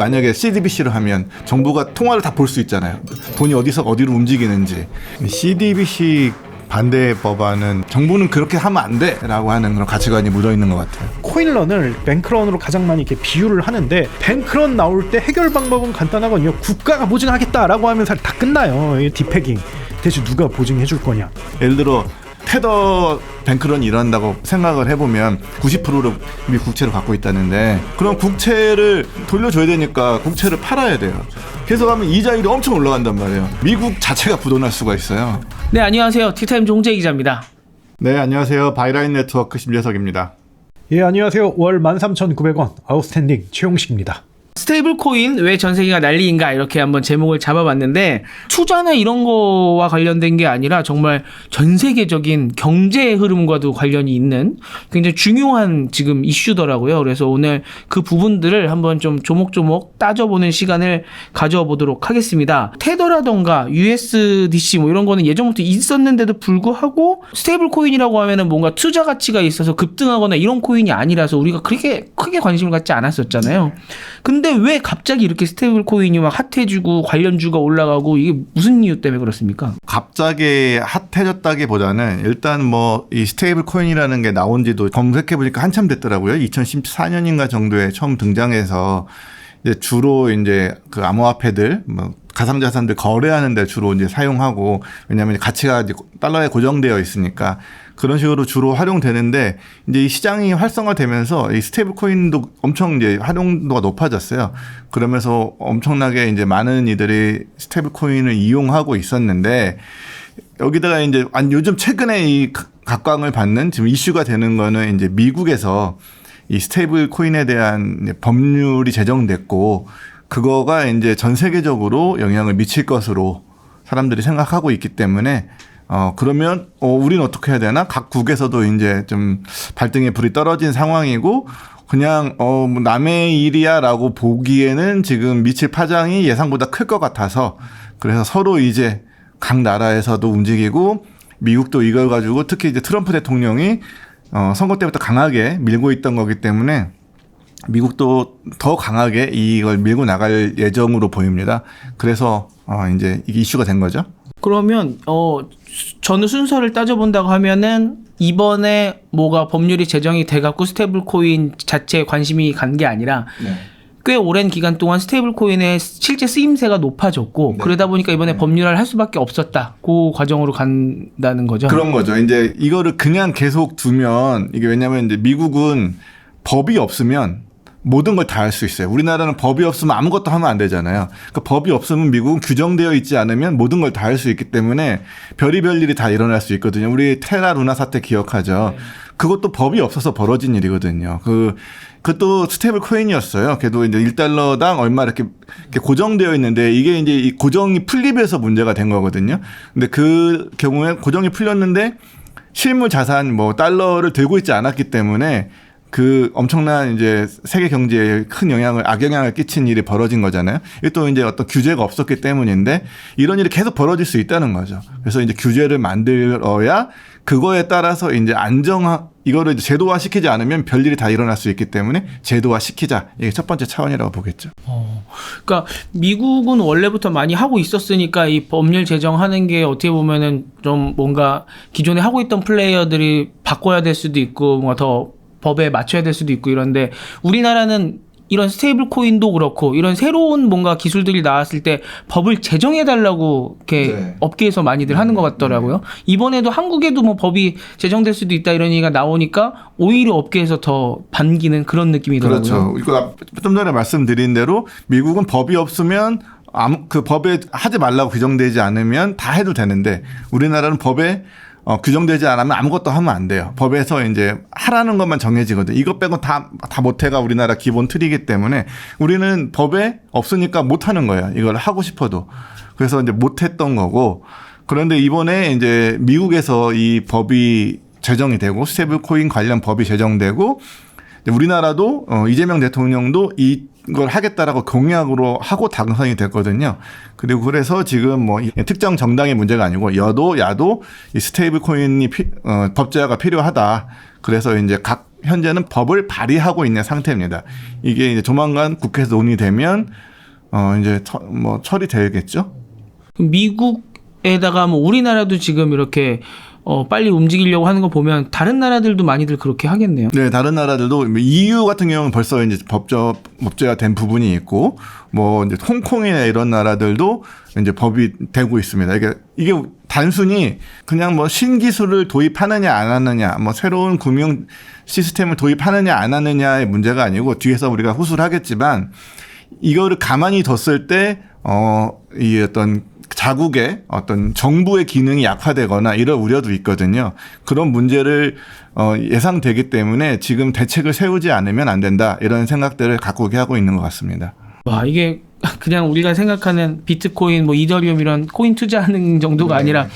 만약에 CDBC를 하면 정부가 통화를 다 볼 수 있잖아요. 돈이 어디서 어디로 움직이는지. CDBC 반대 법안은 정부는 그렇게 하면 안 돼라고 하는 그런 가치관이 묻어 있는 것 같아요. 코인런을 뱅크런으로 가장 많이 이렇게 비유를 하는데, 뱅크런 나올 때 해결 방법은 간단하거든요. 국가가 보증하겠다라고 하면 다 끝나요. 디패깅. 대체 누가 보증해 줄 거냐. 예를 들어 테더 뱅크런이 일어난다고 생각을 해보면 90%를 미국 국채를 갖고 있다는데, 그럼 국채를 돌려줘야 되니까 국채를 팔아야 돼요. 계속 하면 이자율이 엄청 올라간단 말이에요. 미국 자체가 부도날 수가 있어요. 네, 안녕하세요. 티타임 종재 기자입니다. 네, 안녕하세요. 바이라인 네트워크 심재석입니다. 예, 안녕하세요. 월 13,900원 아웃스탠딩 최용식입니다. 스테이블 코인 왜 전 세계가 난리인가, 이렇게 한번 제목을 잡아봤는데, 투자나 이런 거와 관련된 게 아니라 정말 전 세계적인 경제 흐름과도 관련이 있는 굉장히 중요한 지금 이슈더라고요. 그래서 오늘 그 부분들을 한번 좀 조목조목 따져보는 시간을 가져보도록 하겠습니다. 테더라던가 USDC 뭐 이런 거는 예전부터 있었는데도 불구하고 스테이블 코인이라고 하면은 뭔가 투자 가치가 있어서 급등하거나 이런 코인이 아니라서 우리가 그렇게 크게 관심을 갖지 않았었잖아요. 근데 왜 갑자기 이렇게 스테이블 코인이 막 핫해지고 관련주가 올라가고, 이게 무슨 이유 때문에 그렇습니까? 갑자기 핫해졌다기보다는 일단 뭐 이 스테이블 코인이라는 게 나온 지도 검색해 보니까 한참 됐더라고요. 2014년인가 정도에 처음 등장해서 이제 주로 이제 그 암호화폐들 뭐 가상자산들 거래하는 데 주로 이제 사용하고, 왜냐하면 가치가 이제 달러에 고정되어 있으니까 그런 식으로 주로 활용되는데, 이제 이 시장이 활성화되면서 이 스테이블 코인도 엄청 이제 활용도가 높아졌어요. 그러면서 엄청나게 이제 많은 이들이 스테이블 코인을 이용하고 있었는데, 여기다가 이제 요즘 최근에 이 각광을 받는 지금 이슈가 되는 거는 이제 미국에서 이 스테이블 코인에 대한 법률이 제정됐고, 그거가 이제 전 세계적으로 영향을 미칠 것으로 사람들이 생각하고 있기 때문에, 그러면 우리는 어떻게 해야 되나? 각국에서도 이제 좀 발등에 불이 떨어진 상황이고, 그냥 뭐 남의 일이야라고 보기에는 지금 미칠 파장이 예상보다 클 것 같아서, 그래서 서로 이제 각 나라에서도 움직이고, 미국도 이걸 가지고 특히 이제 트럼프 대통령이 선거 때부터 강하게 밀고 있던 거기 때문에 미국도 더 강하게 이걸 밀고 나갈 예정으로 보입니다. 그래서 이제 이게 이슈가 된 거죠. 그러면 저는 순서를 따져본다고 하면은, 이번에 뭐가 법률이 제정이 돼갖고 스테이블 코인 자체에 관심이 간 게 아니라, 네. 꽤 오랜 기간 동안 스테이블 코인의 실제 쓰임새가 높아졌고, 네. 그러다 보니까 이번에 법률화를 할 수밖에 없었다, 그 과정으로 간다는 거죠. 그런 거죠. 이제 이거를 그냥 계속 두면, 이게 왜냐면 이제 미국은 법이 없으면 모든 걸 다 할 수 있어요. 우리나라는 법이 없으면 아무것도 하면 안 되잖아요. 그러니까 법이 없으면 미국은 규정되어 있지 않으면 모든 걸 다 할 수 있기 때문에 별의별 일이 다 일어날 수 있거든요. 우리 테라 루나 사태 기억하죠. 네. 그것도 법이 없어서 벌어진 일이거든요. 그것도 스테이블 코인이었어요. 걔도 이제 1달러당 얼마 이렇게 고정되어 있는데, 이게 이제 이 고정이 풀리면서 문제가 된 거거든요. 근데 그 경우에 고정이 풀렸는데 실물 자산 뭐 달러를 들고 있지 않았기 때문에 그 엄청난 이제 세계 경제에 큰 악영향을 끼친 일이 벌어진 거잖아요. 이게 또 이제 어떤 규제가 없었기 때문인데, 이런 일이 계속 벌어질 수 있다는 거죠. 그래서 이제 규제를 만들어야 그거에 따라서 이제 이거를 이제 제도화 시키지 않으면 별일이 다 일어날 수 있기 때문에 제도화 시키자. 이게 첫 번째 차원이라고 보겠죠. 그러니까 미국은 원래부터 많이 하고 있었으니까 이 법률 제정하는 게 어떻게 보면은 좀 뭔가 기존에 하고 있던 플레이어들이 바꿔야 될 수도 있고, 뭔가 더 법에 맞춰야 될 수도 있고 이런데, 우리나라는 이런 스테이블 코인도 그렇고 이런 새로운 뭔가 기술들이 나왔을 때 법을 제정해달라고 이렇게 네. 업계에서 많이들 하는 것 같더라고요. 이번에도 한국에도 뭐 법이 제정될 수도 있다 이런 얘기가 나오니까 오히려 업계에서 더 반기는 그런 느낌이더라고요. 그렇죠. 이거 좀 전에 말씀드린 대로 미국은 법이 없으면 그 법에 하지 말라고 규정되지 않으면 다 해도 되는데, 우리나라는 법에 규정되지 않으면 아무것도 하면 안 돼요. 법에서 이제 하라는 것만 정해지거든요. 이것 빼고 다 못해가 우리나라 기본 틀이기 때문에 우리는 법에 없으니까 못하는 거예요. 이걸 하고 싶어도. 그래서 이제 못했던 거고, 그런데 이번에 이제 미국에서 이 법이 제정이 되고 스테이블 코인 관련 법이 제정되고, 우리나라도 이재명 대통령도 이 걸 하겠다라고 공약으로 하고 당선이 됐거든요. 그리고 그래서 지금 뭐 특정 정당의 문제가 아니고 여도 야도 이 스테이블 코인이 법제화가 필요하다. 그래서 이제 각 현재는 법을 발의하고 있는 상태입니다. 이게 이제 조만간 국회에서 논의되면 이제 뭐 처리되겠죠. 미국에다가 뭐 우리나라도 지금 이렇게 빨리 움직이려고 하는 거 보면 다른 나라들도 많이들 그렇게 하겠네요. 네, 다른 나라들도 EU 같은 경우는 벌써 이제 법제화된 부분이 있고, 뭐 이제 홍콩이나 이런 나라들도 이제 법이 되고 있습니다. 이게 단순히 그냥 뭐 신기술을 도입하느냐 안 하느냐, 뭐 새로운 금융 시스템을 도입하느냐 안 하느냐의 문제가 아니고 뒤에서 우리가 후술을 하겠지만 이거를 가만히 뒀을 때 이 어떤 자국의 어떤 정부의 기능이 약화되거나 이런 우려도 있거든요. 그런 문제를 예상되기 때문에 지금 대책을 세우지 않으면 안 된다. 이런 생각들을 갖고 하고 있는 것 같습니다. 와, 이게 그냥 우리가 생각하는 비트코인, 뭐 이더리움 이런 코인 투자하는 정도가 아니라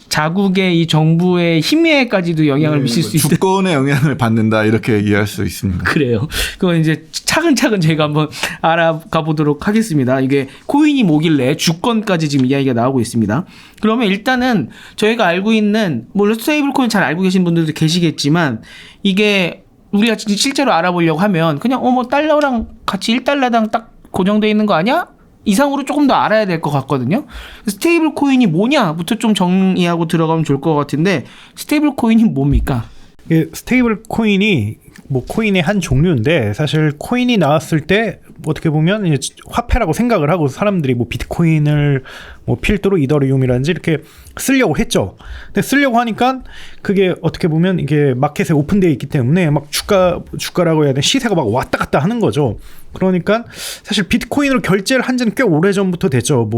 자국의 이 정부의 힘에까지도 영향을 미칠 수 있다. 주권에 영향을 받는다 이렇게 이해할 수 있습니다. 그래요. 그건 이제 차근차근 저희가 한번 알아가 보도록 하겠습니다. 이게 코인이 뭐길래 주권까지 지금 이야기가 나오고 있습니다. 그러면 일단은 저희가 알고 있는 뭐 스테이블 코인 잘 알고 계신 분들도 계시겠지만 이게 우리가 실제로 알아보려고 하면 그냥 뭐 달러랑 같이 1달러당 딱 고정되어 있는 거 아니야? 이상으로 조금 더 알아야 될 것 같거든요. 스테이블 코인이 뭐냐부터 좀 정의하고 들어가면 좋을 것 같은데 스테이블 코인이 뭡니까? 스테이블 코인이 뭐 코인의 한 종류인데 사실 코인이 나왔을 때 어떻게 보면 이제 화폐라고 생각을 하고 사람들이 뭐 비트코인을 뭐 필두로 이더리움이라든지 이렇게 쓰려고 했죠. 근데 쓰려고 하니까 그게 어떻게 보면 이게 마켓에 오픈되어 있기 때문에 막 주가라고 해야 되나 시세가 막 왔다 갔다 하는 거죠. 그러니까 사실 비트코인으로 결제를 한 지는 꽤 오래전부터 됐죠.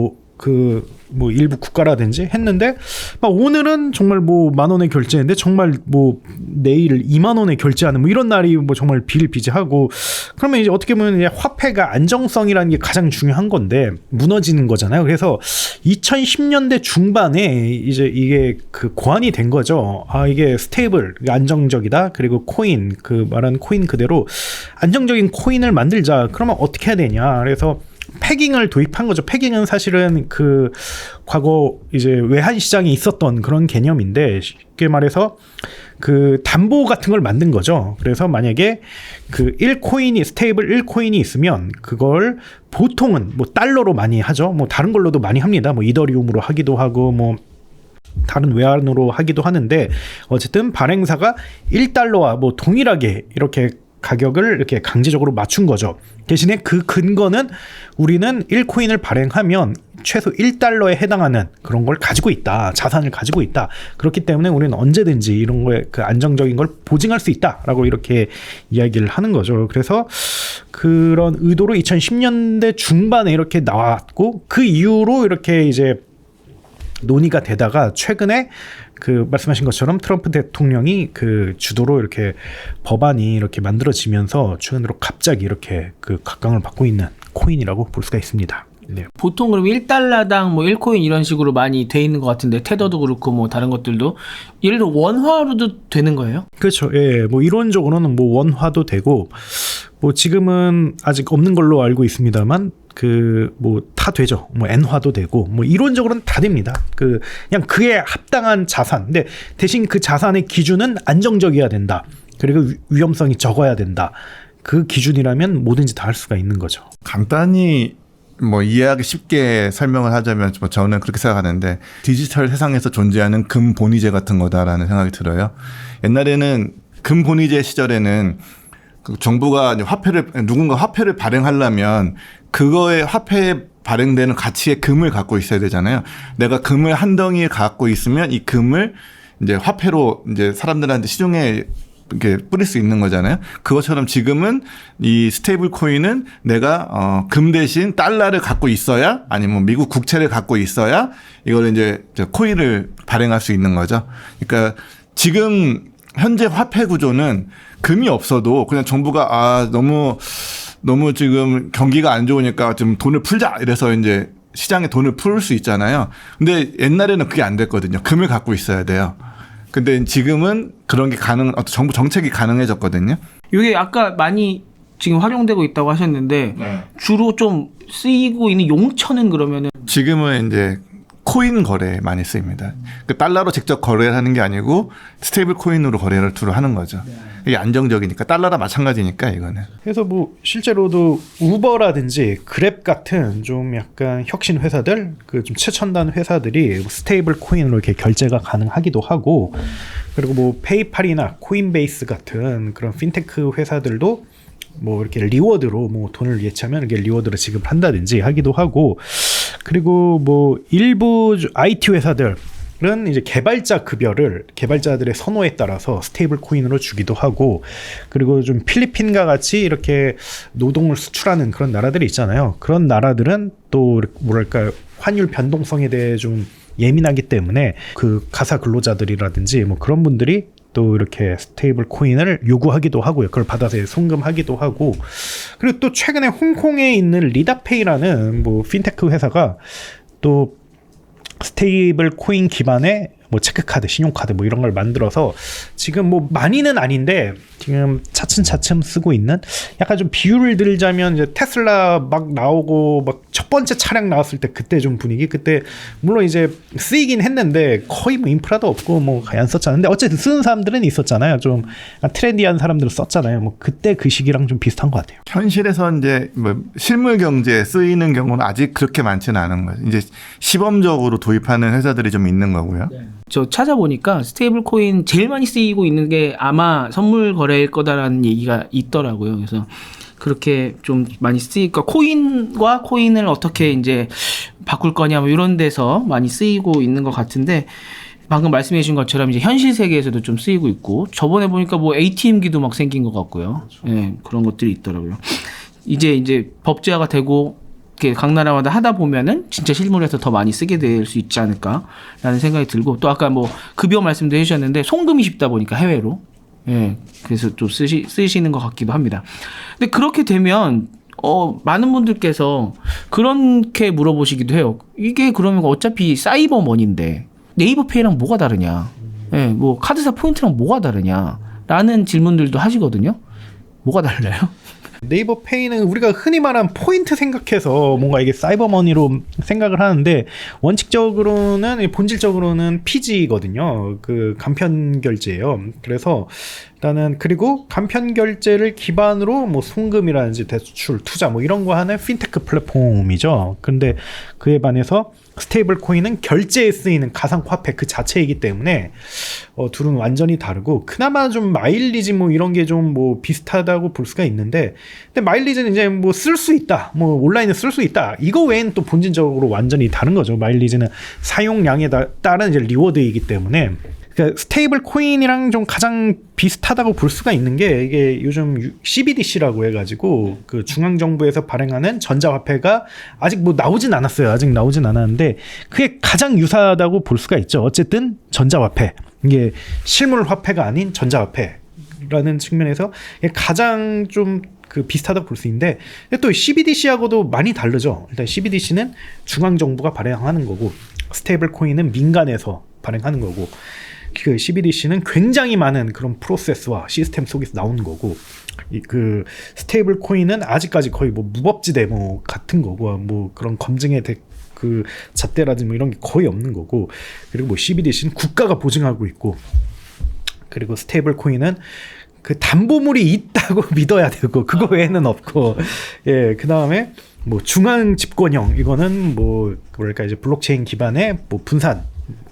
뭐 일부 국가라든지 했는데 막 오늘은 정말 뭐 10,000원에 결제했는데 정말 뭐 내일 20,000원에 결제하는 뭐 이런 날이 뭐 정말 비일비재하고 그러면 이제 어떻게 보면 이제 화폐가 안정성이라는 게 가장 중요한 건데 무너지는 거잖아요. 그래서 2010년대 중반에 이제 이게 그 고안이 된 거죠. 이게 스테이블 안정적이다. 그리고 코인 그 말한 코인 그대로 안정적인 코인을 만들자. 그러면 어떻게 해야 되냐. 그래서 패깅을 도입한 거죠. 패깅은 사실은 그 과거 이제 외환 시장에 있었던 그런 개념인데 쉽게 말해서 그 담보 같은 걸 만든 거죠. 그래서 만약에 그 1코인이 스테이블 1코인이 있으면 그걸 보통은 뭐 달러로 많이 하죠. 뭐 다른 걸로도 많이 합니다. 뭐 이더리움으로 하기도 하고 뭐 다른 외환으로 하기도 하는데 어쨌든 발행사가 1달러와 뭐 동일하게 이렇게 가격을 이렇게 강제적으로 맞춘 거죠. 대신에 그 근거는 우리는 1코인을 발행하면 최소 1달러에 해당하는 그런 걸 가지고 있다. 자산을 가지고 있다. 그렇기 때문에 우리는 언제든지 이런 거에 그 안정적인 걸 보증할 수 있다라고 이렇게 이야기를 하는 거죠. 그래서 그런 의도로 2010년대 중반에 이렇게 나왔고 그 이후로 이렇게 이제 논의가 되다가 최근에 그 말씀하신 것처럼 트럼프 대통령이 그 주도로 이렇게 법안이 이렇게 만들어지면서 최근으로 갑자기 이렇게 그 각광을 받고 있는 코인이라고 볼 수가 있습니다. 네. 보통 그럼 1달러당 뭐 1코인 이런 식으로 많이 돼 있는 것 같은데 테더도 그렇고 뭐 다른 것들도 예를 들어 원화로도 되는 거예요? 그렇죠. 예, 뭐 이론적으로는 뭐 원화도 되고 뭐 지금은 아직 없는 걸로 알고 있습니다만 그 뭐 다 되죠. 뭐 엔화도 되고 뭐 이론적으로는 다 됩니다. 그냥 그에 합당한 자산. 근데 대신 그 자산의 기준은 안정적이어야 된다. 그리고 위험성이 적어야 된다. 그 기준이라면 뭐든지 다 할 수가 있는 거죠. 간단히 뭐 이해하기 쉽게 설명을 하자면 저는 그렇게 생각하는데 디지털 세상에서 존재하는 금본위제 같은 거다라는 생각이 들어요. 옛날에는 금본위제 시절에는 그 정부가 누군가 화폐를 발행하려면 그거에 화폐에 발행되는 가치의 금을 갖고 있어야 되잖아요. 내가 금을 한 덩이 갖고 있으면 이 금을 이제 화폐로 이제 사람들한테 시중에 이렇게 뿌릴 수 있는 거잖아요. 그것처럼 지금은 이 스테이블 코인은 내가 금 대신 달러를 갖고 있어야 아니면 미국 국채를 갖고 있어야 이걸 이제 코인을 발행할 수 있는 거죠. 그러니까 지금 현재 화폐 구조는 금이 없어도 그냥 정부가 너무 지금 경기가 안 좋으니까 좀 돈을 풀자 이래서 이제 시장에 돈을 풀 수 있잖아요. 근데 옛날에는 그게 안 됐거든요. 금을 갖고 있어야 돼요. 근데 지금은 그런 게 정부 정책이 가능해졌거든요. 이게 아까 많이 지금 활용되고 있다고 하셨는데 주로 좀 쓰이고 있는 용처는 그러면은 지금은 이제 코인 거래에 많이 쓰입니다. 그 달러로 직접 거래를 하는 게 아니고 스테이블 코인으로 거래를 주로 하는 거죠. 이게 안정적이니까 달러랑 마찬가지니까 이거는. 그래서 뭐 실제로도 우버라든지 그랩 같은 좀 약간 혁신 회사들, 그 좀 최첨단 회사들이 스테이블 코인으로 이렇게 결제가 가능하기도 하고, 그리고 뭐 페이팔이나 코인베이스 같은 그런 핀테크 회사들도 뭐 이렇게 리워드로 뭐 돈을 예치하면 이렇게 리워드로 지급한다든지 하기도 하고, 그리고 뭐 일부 IT 회사들은 이제 개발자 급여를 개발자들의 선호에 따라서 스테이블 코인으로 주기도 하고, 그리고 좀 필리핀과 같이 이렇게 노동을 수출하는 그런 나라들이 있잖아요. 그런 나라들은 또 뭐랄까 환율 변동성에 대해 좀 예민하기 때문에 그 가사 근로자들이라든지 뭐 그런 분들이 또 이렇게 스테이블 코인을 요구하기도 하고요. 그걸 받아서 송금하기도 하고, 그리고 또 최근에 홍콩에 있는 리다페이라는 뭐 핀테크 회사가 또 스테이블 코인 기반의 뭐 체크카드, 신용카드 뭐 이런 걸 만들어서 지금 뭐 많이는 아닌데 지금 차츰차츰 쓰고 있는, 약간 좀 비유를 들자면 이제 테슬라 막 나오고 막 첫 번째 차량 나왔을 때 그때 좀 분위기, 그때 물론 이제 쓰이긴 했는데 거의 뭐 인프라도 없고 뭐 거의 안 썼잖아요. 근데 어쨌든 쓰는 사람들은 있었잖아요. 좀 트렌디한 사람들은 썼잖아요. 뭐 그때 그 시기랑 좀 비슷한 것 같아요. 현실에서 이제 뭐 실물 경제에 쓰이는 경우는 아직 그렇게 많지는 않은 거죠. 이제 시범적으로 도입하는 회사들이 좀 있는 거고요. 저 찾아보니까 스테이블 코인 제일 많이 쓰이고 있는 게 아마 선물 거래일 거다라는 얘기가 있더라고요. 그래서 그렇게 좀 많이 쓰이니까 코인과 코인을 어떻게 이제 바꿀 거냐 뭐 이런 데서 많이 쓰이고 있는 것 같은데, 방금 말씀해 주신 것처럼 이제 현실 세계에서도 좀 쓰이고 있고, 저번에 보니까 뭐 ATM기도 막 생긴 것 같고요. 예, 네, 그런 것들이 있더라고요. 이제 법제화가 되고 이렇게 각 나라마다 하다 보면은 진짜 실물에서 더 많이 쓰게 될 수 있지 않을까라는 생각이 들고, 또 아까 뭐 급여 말씀도 해주셨는데 송금이 쉽다 보니까 해외로, 예, 그래서 좀 쓰시는 것 같기도 합니다. 근데 그렇게 되면 많은 분들께서 그렇게 물어보시기도 해요. 이게 그러면 어차피 사이버 머니인데 네이버페이랑 뭐가 다르냐? 예, 뭐 카드사 포인트랑 뭐가 다르냐? 라는 질문들도 하시거든요. 뭐가 달라요? 네이버 페이는 우리가 흔히 말하는 포인트 생각해서 뭔가 이게 사이버머니로 생각을 하는데, 원칙적으로는 본질적으로는 피지거든요. 그 간편 결제예요. 그래서 일단은, 그리고 간편 결제를 기반으로 뭐 송금이라든지 대출, 투자 뭐 이런 거 하는 핀테크 플랫폼이죠. 근데 그에 반해서 스테이블 코인은 결제에 쓰이는 가상화폐 그 자체이기 때문에 둘은 완전히 다르고, 그나마 좀 마일리지 뭐 이런 게 좀 뭐 비슷하다고 볼 수가 있는데, 근데 마일리지는 이제 뭐 쓸 수 있다, 뭐 온라인에 쓸 수 있다, 이거 외에는 또 본질적으로 완전히 다른 거죠. 마일리지는 사용량에 따른 이제 리워드이기 때문에. 그러니까 스테이블 코인이랑 좀 가장 비슷하다고 볼 수가 있는 게, 이게 요즘 CBDC라고 해가지고 그 중앙정부에서 발행하는 전자화폐가 아직 뭐 나오진 않았어요. 아직 나오진 않았는데 그게 가장 유사하다고 볼 수가 있죠. 어쨌든 전자화폐, 이게 실물 화폐가 아닌 전자화폐라는 측면에서 가장 좀 그 비슷하다고 볼 수 있는데, 또 CBDC하고도 많이 다르죠. 일단 CBDC는 중앙정부가 발행하는 거고, 스테이블 코인은 민간에서 발행하는 거고, 그 CBDC는 굉장히 많은 그런 프로세스와 시스템 속에서 나오는 거고, 그 스테이블 코인은 아직까지 거의 뭐 무법지대 뭐 같은 거고, 뭐 그런 검증의 그 잣대라든지 뭐 이런 게 거의 없는 거고, 그리고 뭐 CBDC는 국가가 보증하고 있고, 그리고 스테이블 코인은 그 담보물이 있다고 믿어야 되고, 그거 외에는 없고, 예, 그 다음에 뭐 중앙 집권형, 이거는 뭐 뭐랄까 이제 블록체인 기반의 뭐 분산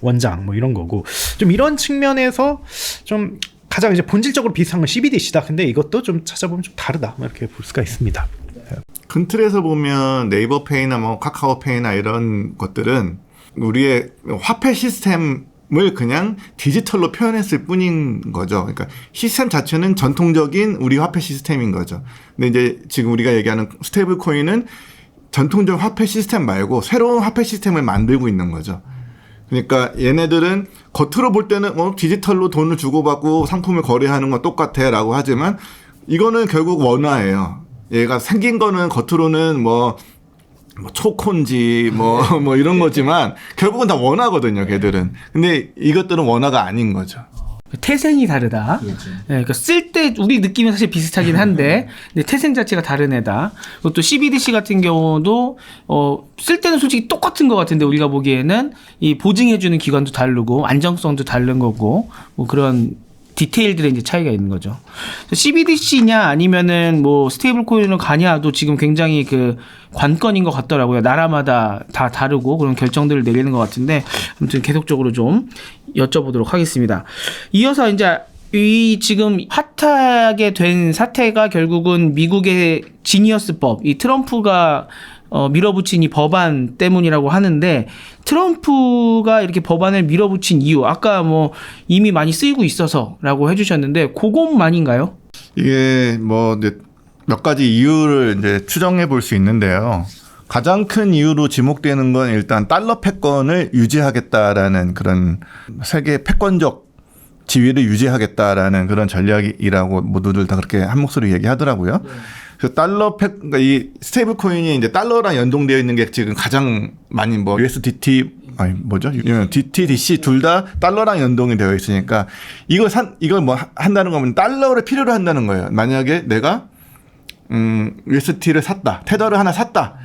원장 뭐 이런 거고, 좀 이런 측면에서 좀 가장 이제 본질적으로 비슷한 건 CBDC다. 근데 이것도 좀 찾아보면 좀 다르다, 이렇게 볼 수가 있습니다. 큰 틀에서 보면 네이버페이나 뭐 카카오페이나 이런 것들은 우리의 화폐 시스템을 그냥 디지털로 표현했을 뿐인 거죠. 그러니까 시스템 자체는 전통적인 우리 화폐 시스템인 거죠. 근데 이제 지금 우리가 얘기하는 스테이블 코인은 전통적 화폐 시스템 말고 새로운 화폐 시스템을 만들고 있는 거죠. 그러니까 얘네들은 겉으로 볼 때는 디지털로 돈을 주고받고 상품을 거래하는 건 똑같아 라고 하지만, 이거는 결국 원화예요. 얘가 생긴 거는 겉으로는 뭐 초코인지 뭐 이런 거지만 결국은 다 원화거든요, 걔들은. 근데 이것들은 원화가 아닌 거죠. 태생이 다르다. 그러니까 쓸 때 우리 느낌은 사실 비슷하긴 한데 근데 태생 자체가 다른 애다. 그리고 또 CBDC 같은 경우도 쓸 때는 솔직히 똑같은 것 같은데 우리가 보기에는 이 보증해주는 기관도 다르고 안정성도 다른 거고 뭐 그런 디테일들의 이제 차이가 있는 거죠. CBDC냐 아니면은 뭐 스테이블 코인으로 가냐도 지금 굉장히 그 관건인 것 같더라고요. 나라마다 다 다르고 그런 결정들을 내리는 것 같은데 아무튼 계속적으로 좀 여쭤보도록 하겠습니다. 이어서 이제 이 지금 핫하게 된 사태가 결국은 미국의 지니어스법, 이 트럼프가 밀어붙인 이 법안 때문이라고 하는데 트럼프가 이렇게 법안을 밀어붙인 이유 아까 뭐 이미 많이 쓰이고 있어서라고 해주셨는데 그것만인가요? 이게 뭐 이제 몇 가지 이유를 이제 추정해 볼 수 있는데요. 가장 큰 이유로 지목되는 건 일단 달러 패권을 유지하겠다라는 그런 세계 패권적 지위를 유지하겠다라는 그런 전략이라고 모두들 다 그렇게 한 목소리 얘기하더라고요. 그 달러 그러니까 이 스테이블 코인이 이제 달러랑 연동되어 있는 게 지금 가장 많이 뭐 USDT 아니 뭐죠? DTDC 둘 다 달러랑 연동이 되어 있으니까 이걸 뭐 한다는 거면 달러를 필요로 한다는 거예요. 만약에 내가 USDT를 샀다. 테더를 하나 샀다.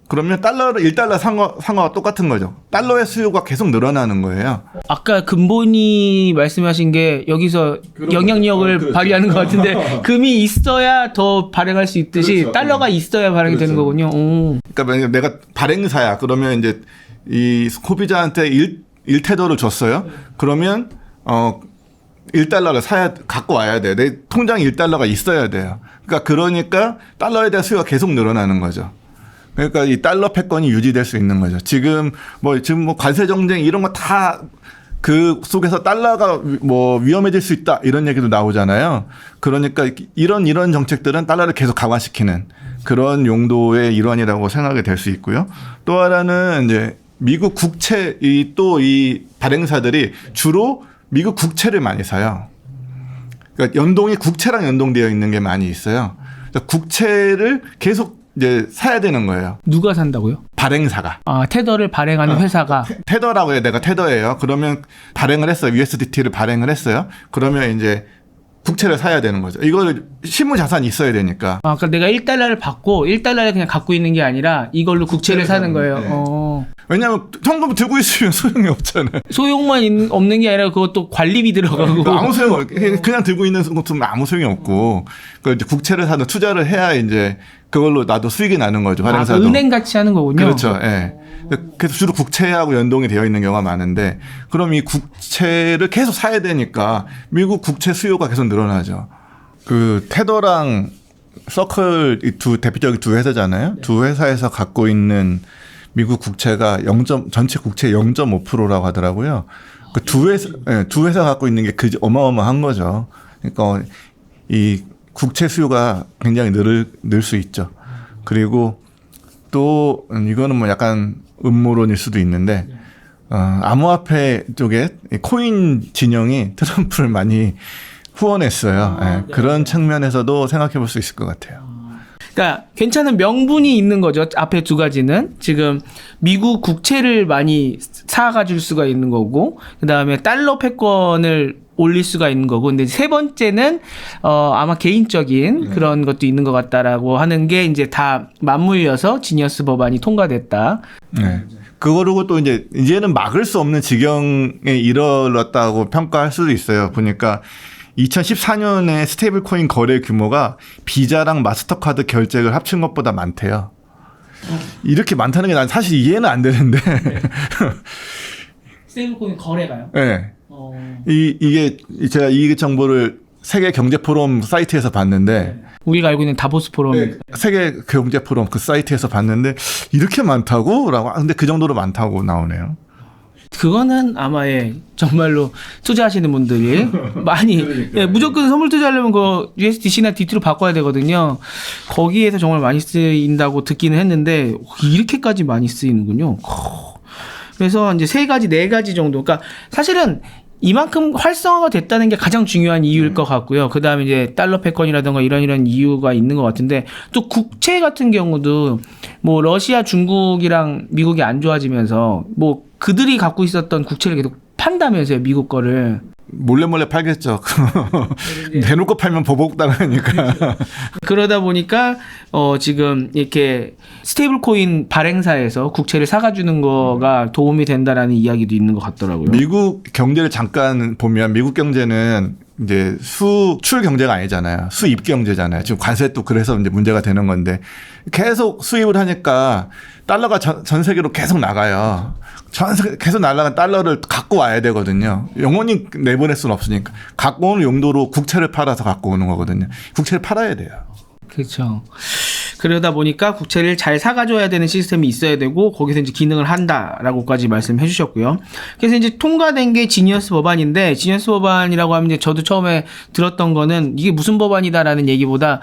그러면 달러를 1달러 산 거와 똑같은 거죠. 달러의 수요가 계속 늘어나는 거예요. 아까 근본이 말씀하신 게 여기서 영향력을 그렇죠. 발휘하는 것 같은데 금이 있어야 더 발행할 수 있듯이 그렇죠. 달러가 있어야 발행이 되는 거군요. 오. 그러니까 만약에 내가 발행사야. 그러면 이제 이 소비자한테 1테더를 줬어요. 그러면 1달러를 갖고 와야 돼. 내 통장에 1달러가 있어야 돼요. 그러니까 달러에 대한 수요가 계속 늘어나는 거죠. 그러니까 이 달러 패권이 유지될 수 있는 거죠. 지금 뭐 관세 정쟁 이런 거 다 그 속에서 달러가 뭐 위험해질 수 있다 이런 얘기도 나오잖아요. 그러니까 이런 정책들은 달러를 계속 강화시키는 그런 용도의 일환이라고 생각이 될 수 있고요. 또 하나는 이제 미국 국채 이 발행사들이 주로 미국 국채를 많이 사요. 그러니까 연동이 국채랑 연동되어 있는 게 많이 있어요. 그러니까 국채를 계속 이제 사야 되는 거예요. 누가 산다고요? 발행사가. 테더를 발행하는 회사가. 테더라고 해요. 내가 테더예요. 그러면 발행을 했어요. USDT를 발행을 했어요. 그러면 이제 국채를 사야 되는 거죠. 이걸 실무 자산이 있어야 되니까. 그러니까 내가 1달러를 받고 1달러를 그냥 갖고 있는 게 아니라 이걸로 국채를 사는 거예요. 네. 왜냐하면 현금 들고 있으면 소용이 없잖아요. 소용만 없는 게 아니라 그것도 관리비 들어가고. 아무 소용 없. 그냥 들고 있는 것도 아무 소용이 없고. 그 이제 국채를 사는 투자를 해야 이제 그걸로 나도 수익이 나는 거죠. 발행사도. 은행 같이 하는 거군요. 그렇죠. 예. 그래서 주로 국채하고 연동이 되어 있는 경우가 많은데 그럼 이 국채를 계속 사야 되니까 미국 국채 수요가 계속 늘어나죠. 그 테더랑 서클 이 대표적인 두 회사잖아요. 네. 두 회사에서 갖고 있는 미국 국채가 전체 국채 0.5%라고 하더라고요. 그 두 회사 갖고 있는 게 어마어마한 거죠. 그러니까 이 국채 수요가 굉장히 늘 수 있죠. 그리고 또 이거는 뭐 약간 음모론일 수도 있는데 암호화폐 쪽에 코인 진영이 트럼프를 많이 후원했어요. 네. 그런 측면에서도 생각해 볼 수 있을 것 같아요. 그러니까 괜찮은 명분이 있는 거죠. 앞에 두 가지는 지금 미국 국채를 많이 사가줄 수가 있는 거고, 그 다음에 달러 패권을 올릴 수가 있는 거고, 근데 세 번째는 아마 개인적인 그런 것도 있는 것 같다라고 하는 게 이제 다 맞물려서 지니어스 법안이 통과됐다. 네. 그거로 또 이제는 막을 수 없는 지경에 이르렀다고 평가할 수도 있어요. 보니까 2014년에 스테이블 코인 거래 규모가 비자랑 마스터카드 결제를 합친 것보다 많대요. 이렇게 많다는 게 난 사실 이해는 안 되는데. 스테이블 코인 거래가요? 네. 이게 제가 이 정보를 세계 경제 포럼 사이트에서 봤는데 우리가 알고 있는 다보스 포럼. 네, 세계 경제 포럼 그 사이트에서 봤는데 이렇게 많다고라고. 근데 그 정도로 많다고 나오네요. 그거는 아마 정말로 투자하시는 분들이 많이 무조건 선물 투자하려면 그 USDC나 DT로 바꿔야 되거든요. 거기에서 정말 많이 쓰인다고 듣기는 했는데 이렇게까지 많이 쓰이는군요. 그래서 이제 네 가지 정도. 그러니까 사실은 이만큼 활성화가 됐다는 게 가장 중요한 이유일 것 같고요. 그 다음에 이제 달러 패권이라든가 이런 이유가 있는 것 같은데 또 국채 같은 경우도 뭐 러시아, 중국이랑 미국이 안 좋아지면서 뭐 그들이 갖고 있었던 국채를 계속 판다면서요, 미국 거를. 몰래 팔겠죠. 대놓고 팔면 보복 당하니까. 그러다 보니까 지금 이렇게 스테이블 코인 발행사에서 국채를 사가주는 거가 도움이 된다라는 이야기도 있는 것 같더라고요. 미국 경제를 잠깐 보면 미국 경제는 이제 수출 경제가 아니잖아요. 수입 경제잖아요. 지금 관세 또 그래서 이제 문제가 되는 건데 계속 수입을 하니까 달러가 전 세계로 계속 나가요. 계속 날아간 달러를 갖고 와야 되거든요. 영원히 내보낼 수는 없으니까 갖고 오는 용도로 국채를 팔아서 갖고 오는 거거든요. 국채를 팔아야 돼요. 그렇죠. 그러다 보니까 국채를 잘 사가줘야 되는 시스템이 있어야 되고 거기서 이제 기능을 한다라고까지 말씀해 주셨고요. 그래서 이제 통과된 게 지니어스 법안인데 지니어스 법안이라고 하면 이제 저도 처음에 들었던 거는 이게 무슨 법안이다라는 얘기보다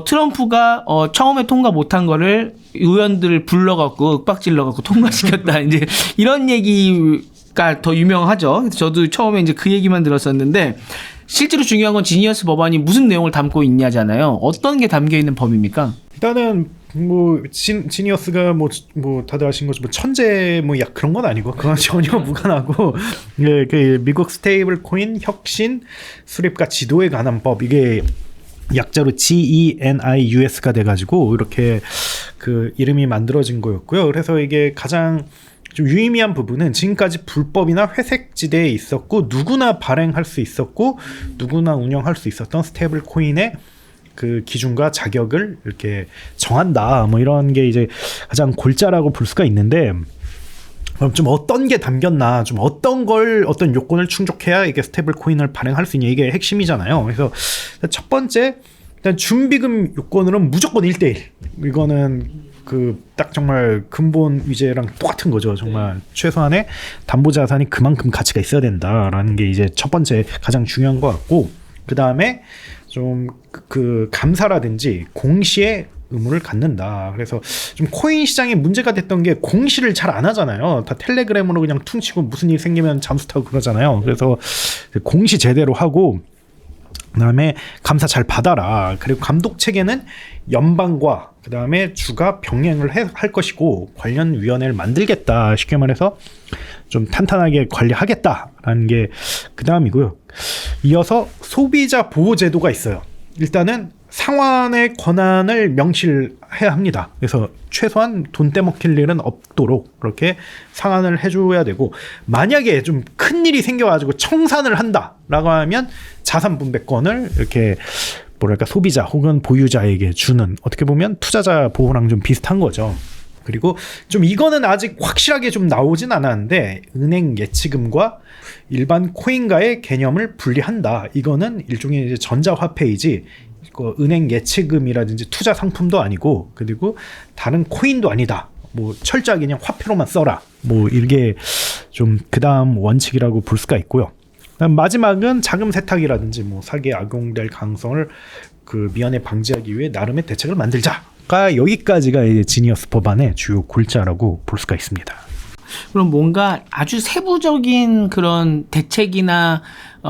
트럼프가 처음에 통과 못한 거를 의원들을 불러갖고 윽박질러갖고 통과시켰다 이제 이런 얘기가 더 유명하죠. 그래서 저도 처음에 이제 그 얘기만 들었었는데 실제로 중요한 건 지니어스 법안이 무슨 내용을 담고 있냐잖아요. 어떤 게 담겨 있는 법입니까? 일단은 뭐 지니어스가 뭐 다들 아시는 것처럼 뭐 천재 뭐 약 그런 건 아니고 그건 전혀 무관하고 예, 그 미국 스테이블 코인 혁신 수립과 지도에 관한 법 이게 약자로 GENIUS가 돼가지고 이렇게 그 이름이 만들어진 거였고요. 그래서 이게 가장 좀 유의미한 부분은 지금까지 불법이나 회색지대에 있었고 누구나 발행할 수 있었고 누구나 운영할 수 있었던 스테이블 코인의 그 기준과 자격을 이렇게 정한다. 뭐 이런 게 이제 가장 골자라고 볼 수가 있는데 그럼 좀 어떤 게 담겼나, 좀 어떤 요건을 충족해야 이게 스테이블 코인을 발행할 수 있냐 이게 핵심이잖아요. 그래서 첫 번째 일단 준비금 요건으로는 무조건 1대1. 이거는 그 딱 정말 근본 위제랑 똑같은 거죠. 정말 최소한의 담보 자산이 그만큼 가치가 있어야 된다라는 게 이제 첫 번째 가장 중요한 것 같고 그 다음에 좀 그 감사라든지 공시의 의무를 갖는다. 그래서 좀 코인 시장에 문제가 됐던 게 공시를 잘 안 하잖아요. 다 텔레그램으로 그냥 퉁치고 무슨 일 생기면 잠수 타고 그러잖아요. 그래서 공시 제대로 하고 그다음에 감사 잘 받아라. 그리고 감독 체계는 연방과 그다음에 주가 병행을 할 것이고 관련 위원회를 만들겠다. 쉽게 말해서 좀 탄탄하게 관리하겠다라는 게 그다음이고요. 이어서 소비자 보호 제도가 있어요. 일단은 상환의 권한을 명시해야 합니다. 그래서 최소한 돈 떼먹힐 일은 없도록 그렇게 상환을 해줘야 되고 만약에 좀 큰일이 생겨가지고 청산을 한다라고 하면 자산 분배권을 이렇게 뭐랄까 소비자 혹은 보유자에게 주는 어떻게 보면 투자자 보호랑 좀 비슷한 거죠. 그리고 좀 이거는 아직 확실하게 좀 나오진 않았는데 은행 예치금과 일반 코인과의 개념을 분리한다. 이거는 일종의 이제 전자화폐이지 은행 예치금이라든지 투자 상품도 아니고 그리고 다른 코인도 아니다. 뭐 철저하게 그냥 화폐로만 써라. 뭐 이게 좀 그다음 원칙이라고 볼 수가 있고요. 마지막은 자금 세탁이라든지 뭐 사기에 악용될 가능성을 그 미연에 방지하기 위해 나름의 대책을 만들자가 여기까지가 이제 지니어스 법안의 주요 골자라고 볼 수가 있습니다. 그럼 뭔가 아주 세부적인 그런 대책이나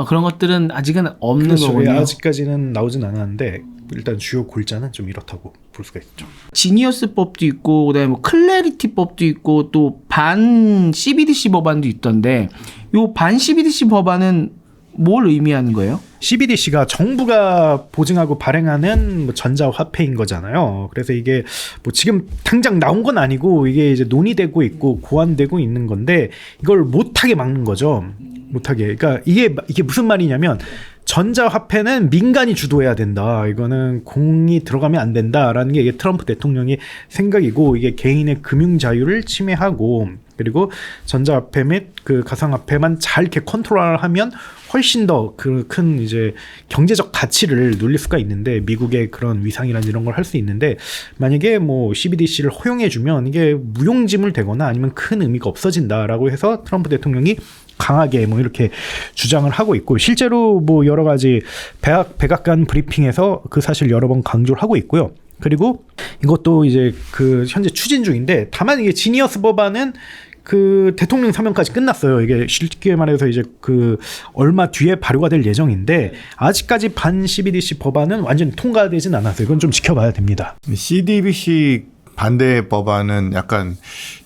그런 것들은 아직은 없는 그렇죠. 거군요. 아직까지는 나오진 않았는데 일단 주요 골자는 좀 이렇다고 볼 수가 있죠. 지니어스법도 있고 그다음에 뭐 클래리티법도 있고 또 반 CBDC 법안도 있던데 요 반 CBDC 법안은 뭘 의미하는 거예요? CBDC가 정부가 보증하고 발행하는 뭐 전자화폐인 거잖아요. 그래서 이게 뭐 지금 당장 나온 건 아니고 이게 이제 논의되고 있고 고안되고 있는 건데 이걸 못하게 막는 거죠. 못하게. 그러니까 이게 무슨 말이냐면 전자화폐는 민간이 주도해야 된다. 이거는 공이 들어가면 안 된다라는 게 이게 트럼프 대통령의 생각이고 이게 개인의 금융 자유를 침해하고 그리고 전자화폐 및 그 가상화폐만 잘 이렇게 컨트롤하면 훨씬 더 그 큰 이제 경제적 가치를 누릴 수가 있는데 미국의 그런 위상이란 이런 걸 할 수 있는데 만약에 뭐 CBDC를 허용해주면 이게 무용지물 되거나 아니면 큰 의미가 없어진다라고 해서 트럼프 대통령이 강하게 뭐 이렇게 주장을 하고 있고 실제로 뭐 여러 가지 백악관 브리핑에서 그 사실 여러 번 강조를 하고 있고요. 그리고 이것도 이제 그 현재 추진 중인데 다만 이게 지니어스 법안은 그 대통령 사면까지 끝났어요. 이게 쉽게 말해서 이제 그 얼마 뒤에 발효가 될 예정인데 아직까지 반 CBDC 법안은 완전히 통과되진 않았어요. 이건 좀 지켜봐야 됩니다. CBDC 반대 법안은 약간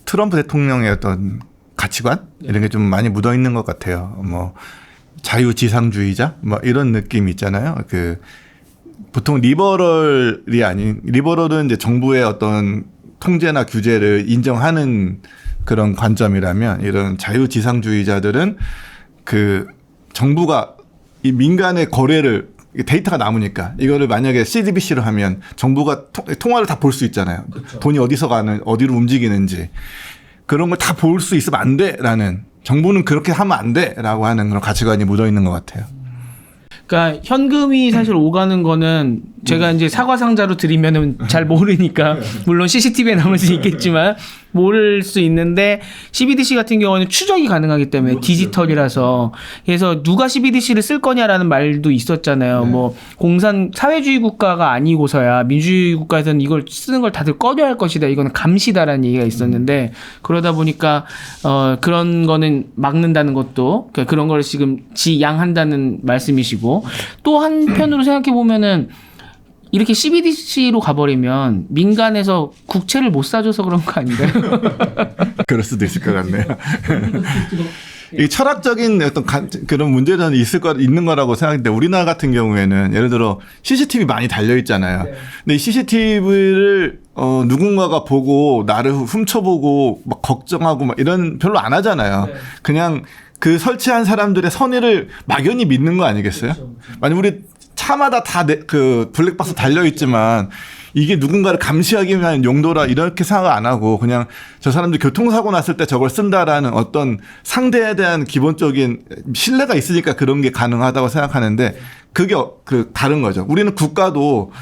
트럼프 대통령의 어떤 가치관 이런 게 좀 많이 묻어 있는 것 같아요. 뭐 자유지상주의자 뭐 이런 느낌 있잖아요. 그 보통 리버럴이 아닌 리버럴은 이제 정부의 어떤 통제나 규제를 인정하는 그런 관점이라면 이런 자유지상주의자들은 그 정부가 이 민간의 거래를 데이터가 남으니까 이거를 만약에 CDBC로 하면 정부가 통화를 다 볼 수 있잖아요. 그렇죠. 돈이 어디서 가는 어디로 움직이는지 그런 걸 다 볼 수 있으면 안 돼라는 정부는 그렇게 하면 안 돼라고 하는 그런 가치관이 묻어 있는 것 같아요. 그러니까 현금이 사실 오가는 거는 제가 이제 사과 상자로 드리면은 잘 모르니까 물론 CCTV에 남을 수 있겠지만 모를 수 있는데 CBDC 같은 경우는 추적이 가능하기 때문에 디지털이라서 그래서 누가 CBDC를 쓸 거냐라는 말도 있었잖아요. 뭐 사회주의 국가가 아니고서야 민주주의 국가에서는 이걸 쓰는 걸 다들 꺼려야 할 것이다. 이거는 감시다라는 얘기가 있었는데 그러다 보니까 그런 거는 막는다는 것도 그러니까 그런 걸 지금 지양한다는 말씀이시고 또 한편으로 생각해 보면은 이렇게 CBDC로 가버리면 민간에서 국채를 못 사줘서 그런 거 아닌가요? 그럴 수도 있을 것 같네요. 이 철학적인 어떤 그런 문제는 있는 거라고 생각하는데 우리나라 같은 경우에는 예를 들어 CCTV 많이 달려 있잖아요. 네. 근데 이 CCTV를 누군가가 보고 나를 훔쳐보고 막 걱정하고 막 이런 별로 안 하잖아요. 네. 그냥 그 설치한 사람들의 선의를 막연히 믿는 거 아니겠어요? 그렇죠. 만약 우리 차마다 다 그 블랙박스 달려 있지만 이게 누군가를 감시하기 위한 용도라 이렇게 생각 안 하고 그냥 저 사람들 교통사고 났을 때 저걸 쓴다라는 어떤 상대에 대한 기본적인 신뢰가 있으니까 그런 게 가능하다고 생각하는데 그게 다른 거죠. 우리는 국가도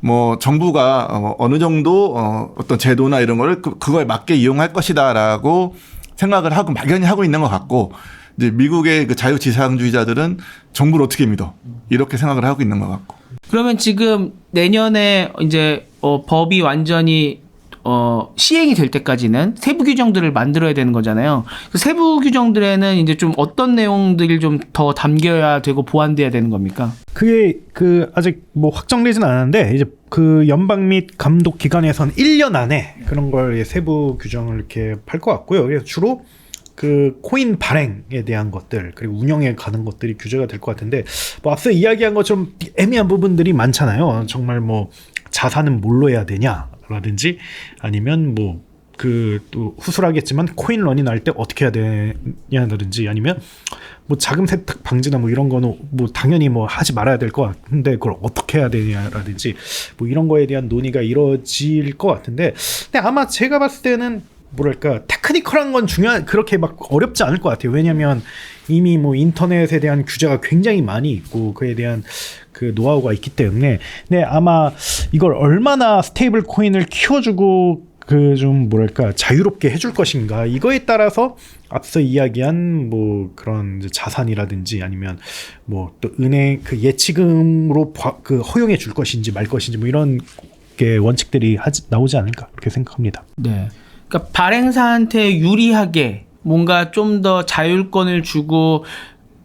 뭐 정부가 어느 정도 어떤 제도나 이런 거를 그거에 맞게 이용할 것이다라고 생각을 하고 막연히 하고 있는 것 같고 이제 미국의 그 자유지상주의자들은 정부를 어떻게 믿어? 이렇게 생각을 하고 있는 것 같고. 그러면 지금 내년에 이제 법이 완전히 시행이 될 때까지는 세부 규정들을 만들어야 되는 거잖아요. 그 세부 규정들에는 이제 좀 어떤 내용들이 좀 더 담겨야 되고 보완돼야 되는 겁니까? 그게 아직 뭐 확정되진 않았는데 이제 그 연방 및 감독 기관에선 1년 안에 그런 걸 세부 규정을 이렇게 할 것 같고요. 그래서 주로 그 코인 발행에 대한 것들 그리고 운영에 가는 것들이 규제가 될 것 같은데 뭐 앞서 이야기한 것처럼 애매한 부분들이 많잖아요. 정말 뭐 자산은 뭘로 해야 되냐라든지 아니면 뭐 또 후술하겠지만 코인런이 날 때 어떻게 해야 되냐라든지 아니면 뭐 자금 세탁 방지나 뭐 이런 거는 뭐 당연히 뭐 하지 말아야 될 것 같은데 그걸 어떻게 해야 되냐라든지 뭐 이런 거에 대한 논의가 이루어질 것 같은데 근데 아마 제가 봤을 때는 뭐랄까 테크니컬한 건 그렇게 막 어렵지 않을 것 같아요. 왜냐하면 이미 뭐 인터넷에 대한 규제가 굉장히 많이 있고 그에 대한 그 노하우가 있기 때문에 근데 아마 이걸 얼마나 스테이블 코인을 키워주고 그 좀 뭐랄까 자유롭게 해줄 것인가 이거에 따라서 앞서 이야기한 뭐 그런 자산이라든지 아니면 뭐 또 은행 그 예치금으로 그 허용해 줄 것인지 말 것인지 뭐 이런 게 원칙들이 나오지 않을까 그렇게 생각합니다. 네. 그러니까 발행사한테 유리하게 뭔가 좀 더 자율권을 주고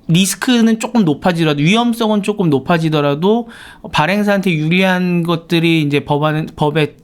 리스크는 조금 높아지더라도 위험성은 조금 높아지더라도 발행사한테 유리한 것들이 이제 법에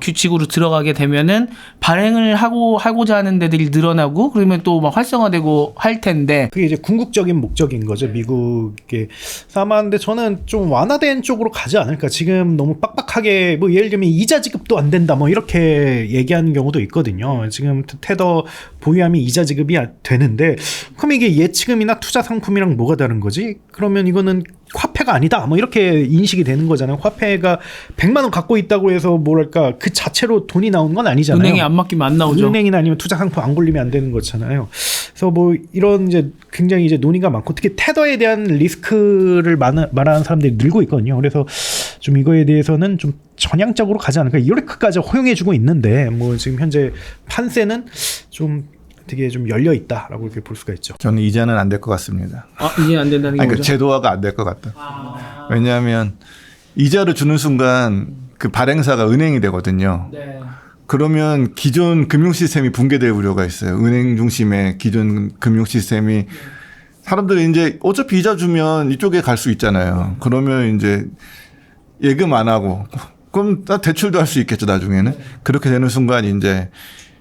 규칙으로 들어가게 되면은 발행을 하고자 하는 데들이 늘어나고 그러면 또 막 활성화되고 할 텐데 그게 이제 궁극적인 목적인 거죠. 미국의 아마 근데 저는 좀 완화된 쪽으로 가지 않을까. 지금 너무 빡빡하게 뭐 예를 들면 이자 지급도 안 된다 뭐 이렇게 얘기하는 경우도 있거든요. 지금 테더 보유하면 이자 지급이 되는데 그럼 이게 예치금이나 투자 상품이랑 뭐가 다른 거지? 그러면 이거는 화폐가 아니다 뭐 이렇게 인식이 되는 거잖아요. 화폐가 100만 원 갖고 있다고 해서 뭐랄까 그 자체로 돈이 나오는 건 아니잖아요. 은행에 안 맡기면 안 나오죠. 은행이나 아니면 투자 상품 안 굴리면 안 되는 거잖아요. 그래서 뭐 이런 이제 굉장히 이제 논의가 많고 특히 테더에 대한 리스크를 말하는 사람들이 늘고 있거든요. 그래서 좀 이거에 대해서는 좀 전향적으로 가지 않을까. 이렇게까지 허용해주고 있는데 뭐 지금 현재 판세는 좀 되게 좀 열려 있다라고 이렇게 볼 수가 있죠. 저는 이제는 안 될 것 같습니다. 이제는 안 된다는 게 그러니까 제도화가 안 될 것 같다. 왜냐하면 이자를 주는 순간 그 발행사가 은행이 되거든요. 네. 그러면 기존 금융 시스템이 붕괴될 우려가 있어요. 은행 중심의 기존 금융 시스템이 사람들이 이제 어차피 이자 주면 이쪽에 갈 수 있잖아요. 그러면 이제 예금 안 하고 그럼 대출도 할 수 있겠죠 나중에는. 그렇게 되는 순간 이제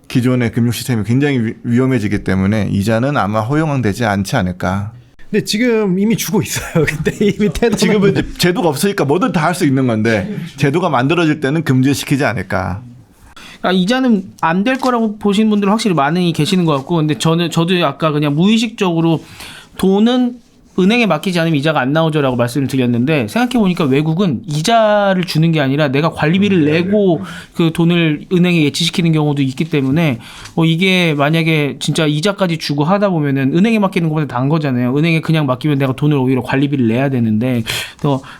기존의 금융 시스템이 굉장히 위험해지기 때문에 이자는 아마 허용되지 않지 않을까. 근데 지금 이미 주고 있어요. 근데 이미 태도 지금은 이제 제도가 없으니까 뭐든 다 할 수 있는 건데 제도가 만들어질 때는 금지시키지 않을까. 이자는 안 될 거라고 보시는 분들은 확실히 많이 계시는 것 같고, 근데 저도 아까 그냥 무의식적으로 돈은 은행에 맡기지 않으면 이자가 안 나오죠라고 말씀을 드렸는데, 생각해보니까 외국은 이자를 주는 게 아니라 내가 관리비를 내고 그 돈을 은행에 예치시키는 경우도 있기 때문에 이게 만약에 진짜 이자까지 주고 하다 보면은 은행에 맡기는 것보다 나은 거잖아요. 은행에 그냥 맡기면 내가 돈을 오히려 관리비를 내야 되는데,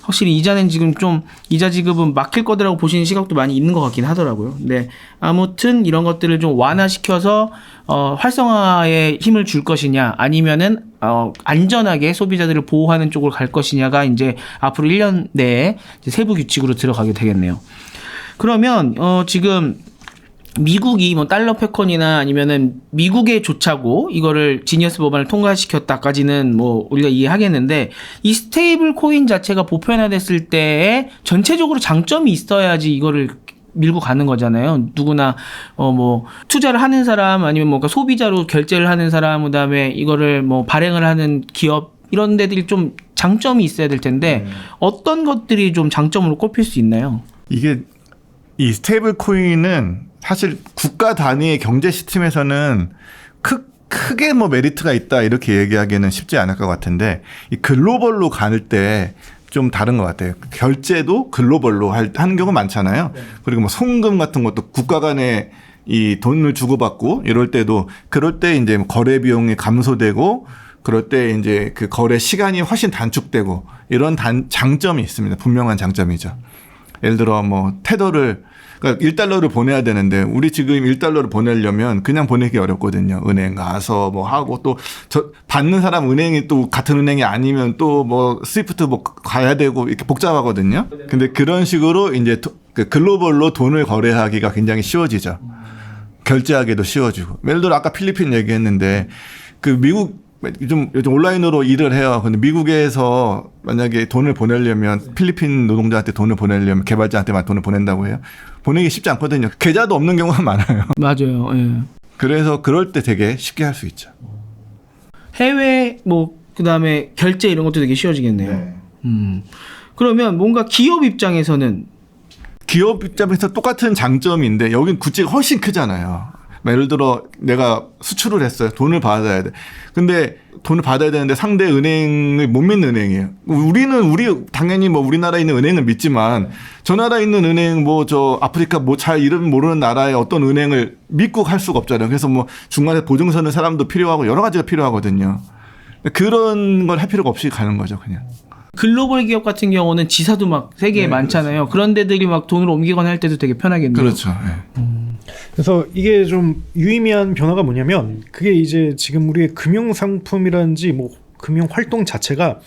확실히 이자는 지금 좀 이자 지급은 막힐 거라고 보시는 시각도 많이 있는 것 같긴 하더라고요. 근데 아무튼 이런 것들을 좀 완화시켜서 활성화에 힘을 줄 것이냐, 아니면은 안전하게 소비자들을 보호하는 쪽으로 갈 것이냐가 이제 앞으로 1년 내에 이제 세부 규칙으로 들어가게 되겠네요. 그러면 지금 미국이 뭐 달러 패권이나 아니면은 미국의 조차고 이거를 지니어스 법안을 통과시켰다까지는 뭐 우리가 이해하겠는데, 이 스테이블 코인 자체가 보편화됐을 때에 전체적으로 장점이 있어야지 이거를 밀고 가는 거잖아요. 누구나 뭐 투자를 하는 사람, 아니면 뭔가 소비자로 결제를 하는 사람, 그다음에 이거를 뭐 발행을 하는 기업, 이런 데들이 좀 장점이 있어야 될 텐데 어떤 것들이 좀 장점으로 꼽힐 수 있나요? 이게 이 스테이블 코인은 사실 국가 단위의 경제 시스템에서는 크게 뭐 메리트가 있다 이렇게 얘기하기는 쉽지 않을 것 같은데, 이 글로벌로 갈 때 좀 다른 것 같아요. 결제도 글로벌로 하는 경우가 많잖아요. 그리고 뭐 송금 같은 것도 국가 간에 이 돈을 주고받고 이럴 때도, 그럴 때 이제 거래 비용이 감소되고, 그럴 때 이제 그 거래 시간이 훨씬 단축되고, 이런 장점이 있습니다. 분명한 장점이죠. 예를 들어 뭐 테더를, 그러니까 1달러를 보내야 되는데 우리 지금 1달러를 보내려면 그냥 보내기 어렵거든요. 은행 가서 뭐 하고, 또 받는 사람 은행이 또 같은 은행이 아니면 또 뭐 스위프트 뭐 가야 되고 이렇게 복잡하거든요. 근데 그런 식으로 이제 그 글로벌로 돈을 거래하기가 굉장히 쉬워지죠. 결제하기도 쉬워지고. 예를 들어 아까 필리핀 얘기했는데, 그 미국 요즘 온라인으로 일을 해요. 근데 미국에서 만약에 돈을 보내려면, 필리핀 노동자한테 돈을 보내려면 개발자한테만 돈을 보낸다고 해요. 보내기 쉽지 않거든요. 계좌도 없는 경우가 많아요. 맞아요. 예. 그래서 그럴 때 되게 쉽게 할 수 있죠. 해외 뭐 그다음에 결제 이런 것도 되게 쉬워지겠네요. 네. 그러면 뭔가 기업 입장에서는, 기업 입장에서 똑같은 장점인데 여긴 구찌가 훨씬 크잖아요. 예를 들어 내가 수출을 했어요. 돈을 받아야 돼. 근데 돈을 받아야 되는데 상대 은행을 못 믿는 은행이에요. 우리 당연히 뭐 우리나라에 있는 은행을 믿지만, 저 나라에 있는 은행, 뭐 저 아프리카 뭐 잘 이름 모르는 나라의 어떤 은행을 믿고 갈 수가 없잖아요. 그래서 뭐 중간에 보증 서는 사람도 필요하고 여러 가지가 필요하거든요. 그런 걸 할 필요가 없이 가는 거죠, 그냥. 글로벌 기업 같은 경우는 지사도 막 세계에 많잖아요. 그런 데들이 막 돈을 옮기거나 할 때도 되게 편하겠네요. 그렇죠. 네. 그래서 이게 좀 유의미한 변화가 뭐냐면, 그게 이제 지금 우리의 금융 상품이라든지 뭐 금융 활동 자체가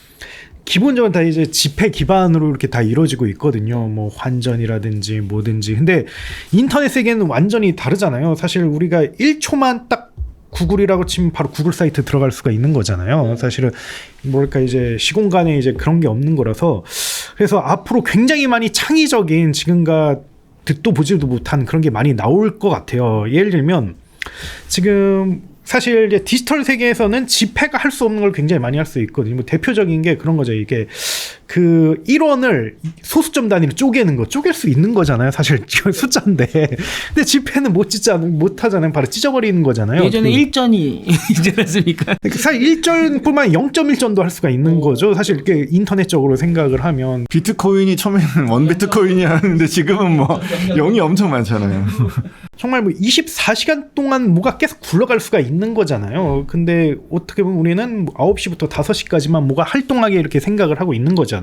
기본적으로 다 이제 지폐 기반으로 이렇게 다 이루어지고 있거든요. 뭐 환전이라든지 뭐든지. 근데 인터넷 세계는 완전히 다르잖아요. 사실 우리가 1초만 딱 구글이라고 치면 바로 구글 사이트 들어갈 수가 있는 거잖아요. 사실은 뭐랄까 이제 시공간에 이제 그런 게 없는 거라서, 그래서 앞으로 굉장히 많이 창의적인, 지금과 듣도 보지도 못한 그런 게 많이 나올 것 같아요. 예를 들면 지금 사실 이제 디지털 세계에서는 지폐가 할 수 없는 걸 굉장히 많이 할 수 있거든요. 뭐 대표적인 게 그런 거죠. 이게 그 1원을 소수점 단위로 쪼갤 수 있는 거잖아요. 사실 숫자인데. 근데 지폐는 못 하잖아요. 바로 찢어버리는 거잖아요. 예전에 일전이 이제였습니까? 사실 1전뿐만 0.1전도 할 수가 있는 거죠. 사실 이렇게 인터넷적으로 생각을 하면. 비트코인이 처음에는 원 비트코인이었는데 지금은 뭐 0이 엄청 많잖아요. 정말 뭐 24시간 동안 뭐가 계속 굴러갈 수가 있는 거잖아요. 근데 어떻게 보면 우리는 9시부터 5시까지만 뭐가 활동하게 이렇게 생각을 하고 있는 거잖아요.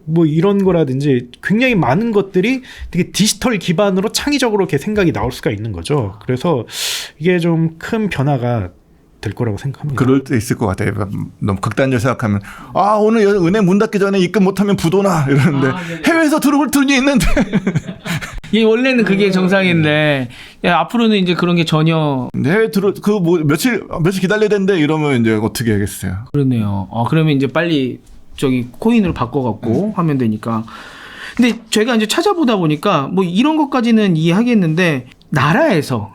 뭐 이런 거라든지 굉장히 많은 것들이 되게 디지털 기반으로 창의적으로 이렇게 생각이 나올 수가 있는 거죠. 그래서 이게 좀 큰 변화가 될 거라고 생각합니다. 그럴 때 있을 것 같아요. 너무 극단적으로 생각하면, 오늘 은행 문 닫기 전에 입금 못하면 부도나 이러는데, 해외에서 들어올 돈이 있는데. 예, 원래는 그게 정상인데, 앞으로는 이제 그런 게 전혀. 해외 며칠 기다려야 된대 이러면 이제 어떻게 하겠어요. 그렇네요. 그러면 이제 빨리 코인으로 바꿔갖고 하면 되니까. 근데 제가 이제 찾아보다 보니까 뭐 이런 것까지는 이해하겠는데, 나라에서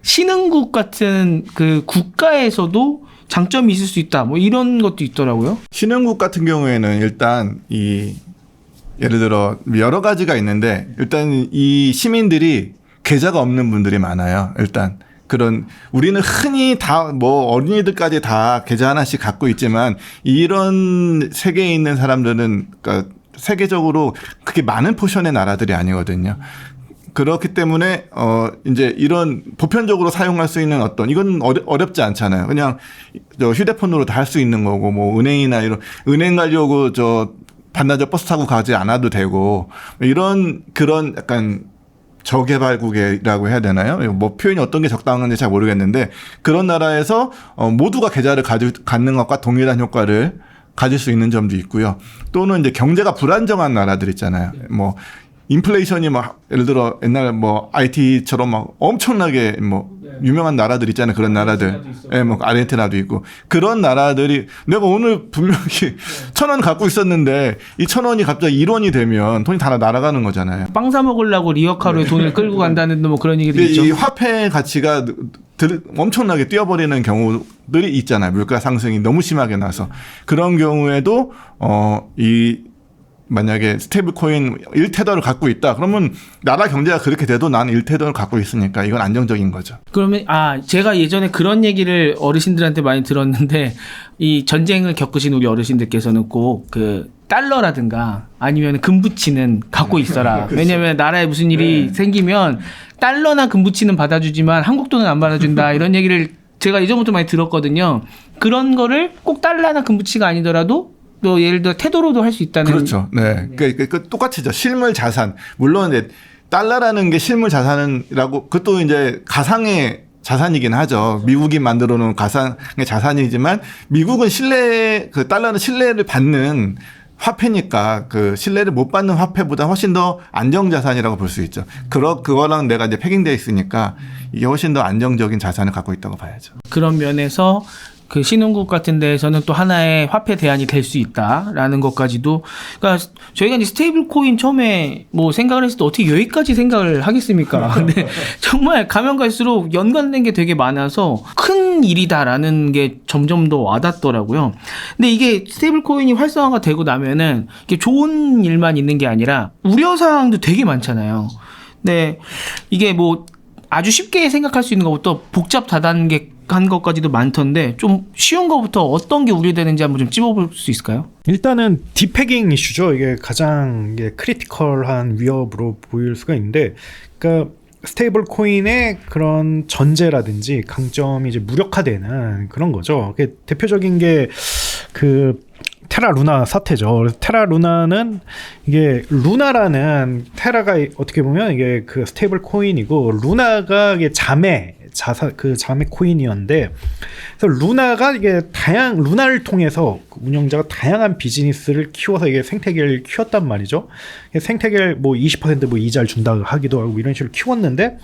신흥국 같은 그 국가에서도 장점이 있을 수 있다. 뭐 이런 것도 있더라고요. 신흥국 같은 경우에는 일단 예를 들어 여러 가지가 있는데 일단 이 시민들이 계좌가 없는 분들이 많아요. 일단 그런 우리는 흔히 다 뭐 어린이들까지 다 계좌 하나씩 갖고 있지만 이런 세계에 있는 사람들은 그러니까 세계적으로 그렇게 많은 포션의 나라들이 아니거든요. 그렇기 때문에 이제 이런 보편적으로 사용할 수 있는 이건 어렵지 않잖아요. 그냥 저 휴대폰으로 다 할 수 있는 거고 뭐 은행이나 이런 은행 가려고 저 반나절 버스 타고 가지 않아도 되고 이런 그런 약간 저개발국이라고 해야 되나요? 뭐 표현이 어떤 게 적당한지 잘 모르겠는데 그런 나라에서 모두가 계좌를 갖는 것과 동일한 효과를 가질 수 있는 점도 있고요. 또는 이제 경제가 불안정한 나라들 있잖아요. 뭐 인플레이션이 막 예를 들어 옛날 뭐 IT처럼 막 엄청나게 뭐 유명한 나라들 있잖아요. 그런 나라들. 예, 뭐 아르헨티나도 있고. 그런 나라들이 내가 오늘 분명히 1,000원 갖고 있었는데 이 1,000원이 갑자기 1원이 되면 돈이 다 날아가는 거잖아요. 빵 사 먹으려고 리어카로에 돈을 끌고 간다는 뭐 그런 얘기도 있죠. 이 화폐 가치가 엄청나게 뛰어버리는 경우들이 있잖아요. 물가 상승이 너무 심하게 나서. 그런 경우에도 만약에 스테이블 코인 1테더를 갖고 있다. 그러면 나라 경제가 그렇게 돼도 나는 1테더를 갖고 있으니까 이건 안정적인 거죠. 그러면 제가 예전에 그런 얘기를 어르신들한테 많이 들었는데 이 전쟁을 겪으신 우리 어르신들께서는 꼭 그 달러라든가 아니면 금부치는 갖고 있어라. 왜냐면 나라에 무슨 일이 생기면 달러나 금부치는 받아주지만 한국 돈은 안 받아준다. 이런 얘기를 제가 예전부터 많이 들었거든요. 그런 거를 꼭 달러나 금부치가 아니더라도 또 예를 들어 태도로도 할 수 있다는. 그렇죠. 네. 그 똑같이죠. 실물 자산. 물론 이제 달러라는 게 실물 자산이라고 그것도 이제 가상의 자산이긴 하죠. 미국이 만들어 놓은 가상의 자산이지만 미국은 달러는 신뢰를 받는 화폐니까 그 신뢰를 못 받는 화폐보다 훨씬 더 안정 자산이라고 볼 수 있죠. 그거랑 내가 이제 패킹되어 있으니까 이게 훨씬 더 안정적인 자산을 갖고 있다고 봐야죠. 그런 면에서 그 신흥국 같은 데에서는 또 하나의 화폐 대안이 될 수 있다라는 것까지도. 그러니까 저희가 이제 스테이블 코인 처음에 뭐 생각을 했을 때 어떻게 여기까지 생각을 하겠습니까? 근데 정말 가면 갈수록 연관된 게 되게 많아서 큰 일이다라는 게 점점 더 와닿더라고요. 근데 이게 스테이블 코인이 활성화가 되고 나면은 이게 좋은 일만 있는 게 아니라 우려 사항도 되게 많잖아요. 근데 이게 뭐 아주 쉽게 생각할 수 있는 것부터 복잡 다단계한 것까지도 많던데 좀 쉬운 것부터 어떤 게 우려되는지 한번 좀 찝어볼 수 있을까요? 일단은 디패깅 이슈죠. 이게 가장 크리티컬한 위협으로 보일 수가 있는데, 그러니까 스테이블 코인의 그런 전제라든지 강점이 이제 무력화되는 그런 거죠. 대표적인 게 그 테라 루나 사태죠. 그래서 테라 루나는 이게 루나라는 테라가 어떻게 보면 이게 그 스테이블 코인이고 루나가 이게 자매 코인이었는데, 그래서 루나가 이게 루나를 통해서 운영자가 다양한 비즈니스를 키워서 이게 생태계를 키웠단 말이죠. 생태계를 뭐 20% 뭐 이자를 준다 하기도 하고 이런 식으로 키웠는데,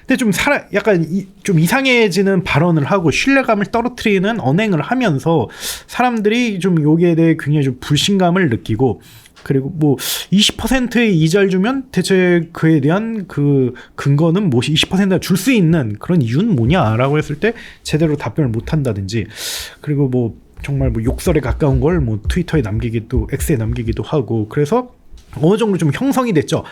근데 좀 약간 좀 이상해지는 발언을 하고 신뢰감을 떨어뜨리는 언행을 하면서 사람들이 좀 여기에 대해 굉장히 좀 불신감을 느끼고, 그리고 뭐 20%의 이자를 주면 대체 그에 대한 그 근거는 무엇이 20%나 줄 수 있는 그런 이유는 뭐냐라고 했을 때 제대로 답변을 못 한다든지, 그리고 뭐 정말 뭐 욕설에 가까운 걸 뭐 트위터에 남기기도 X에 남기기도 하고, 그래서 어느 정도 좀 형성이 됐죠.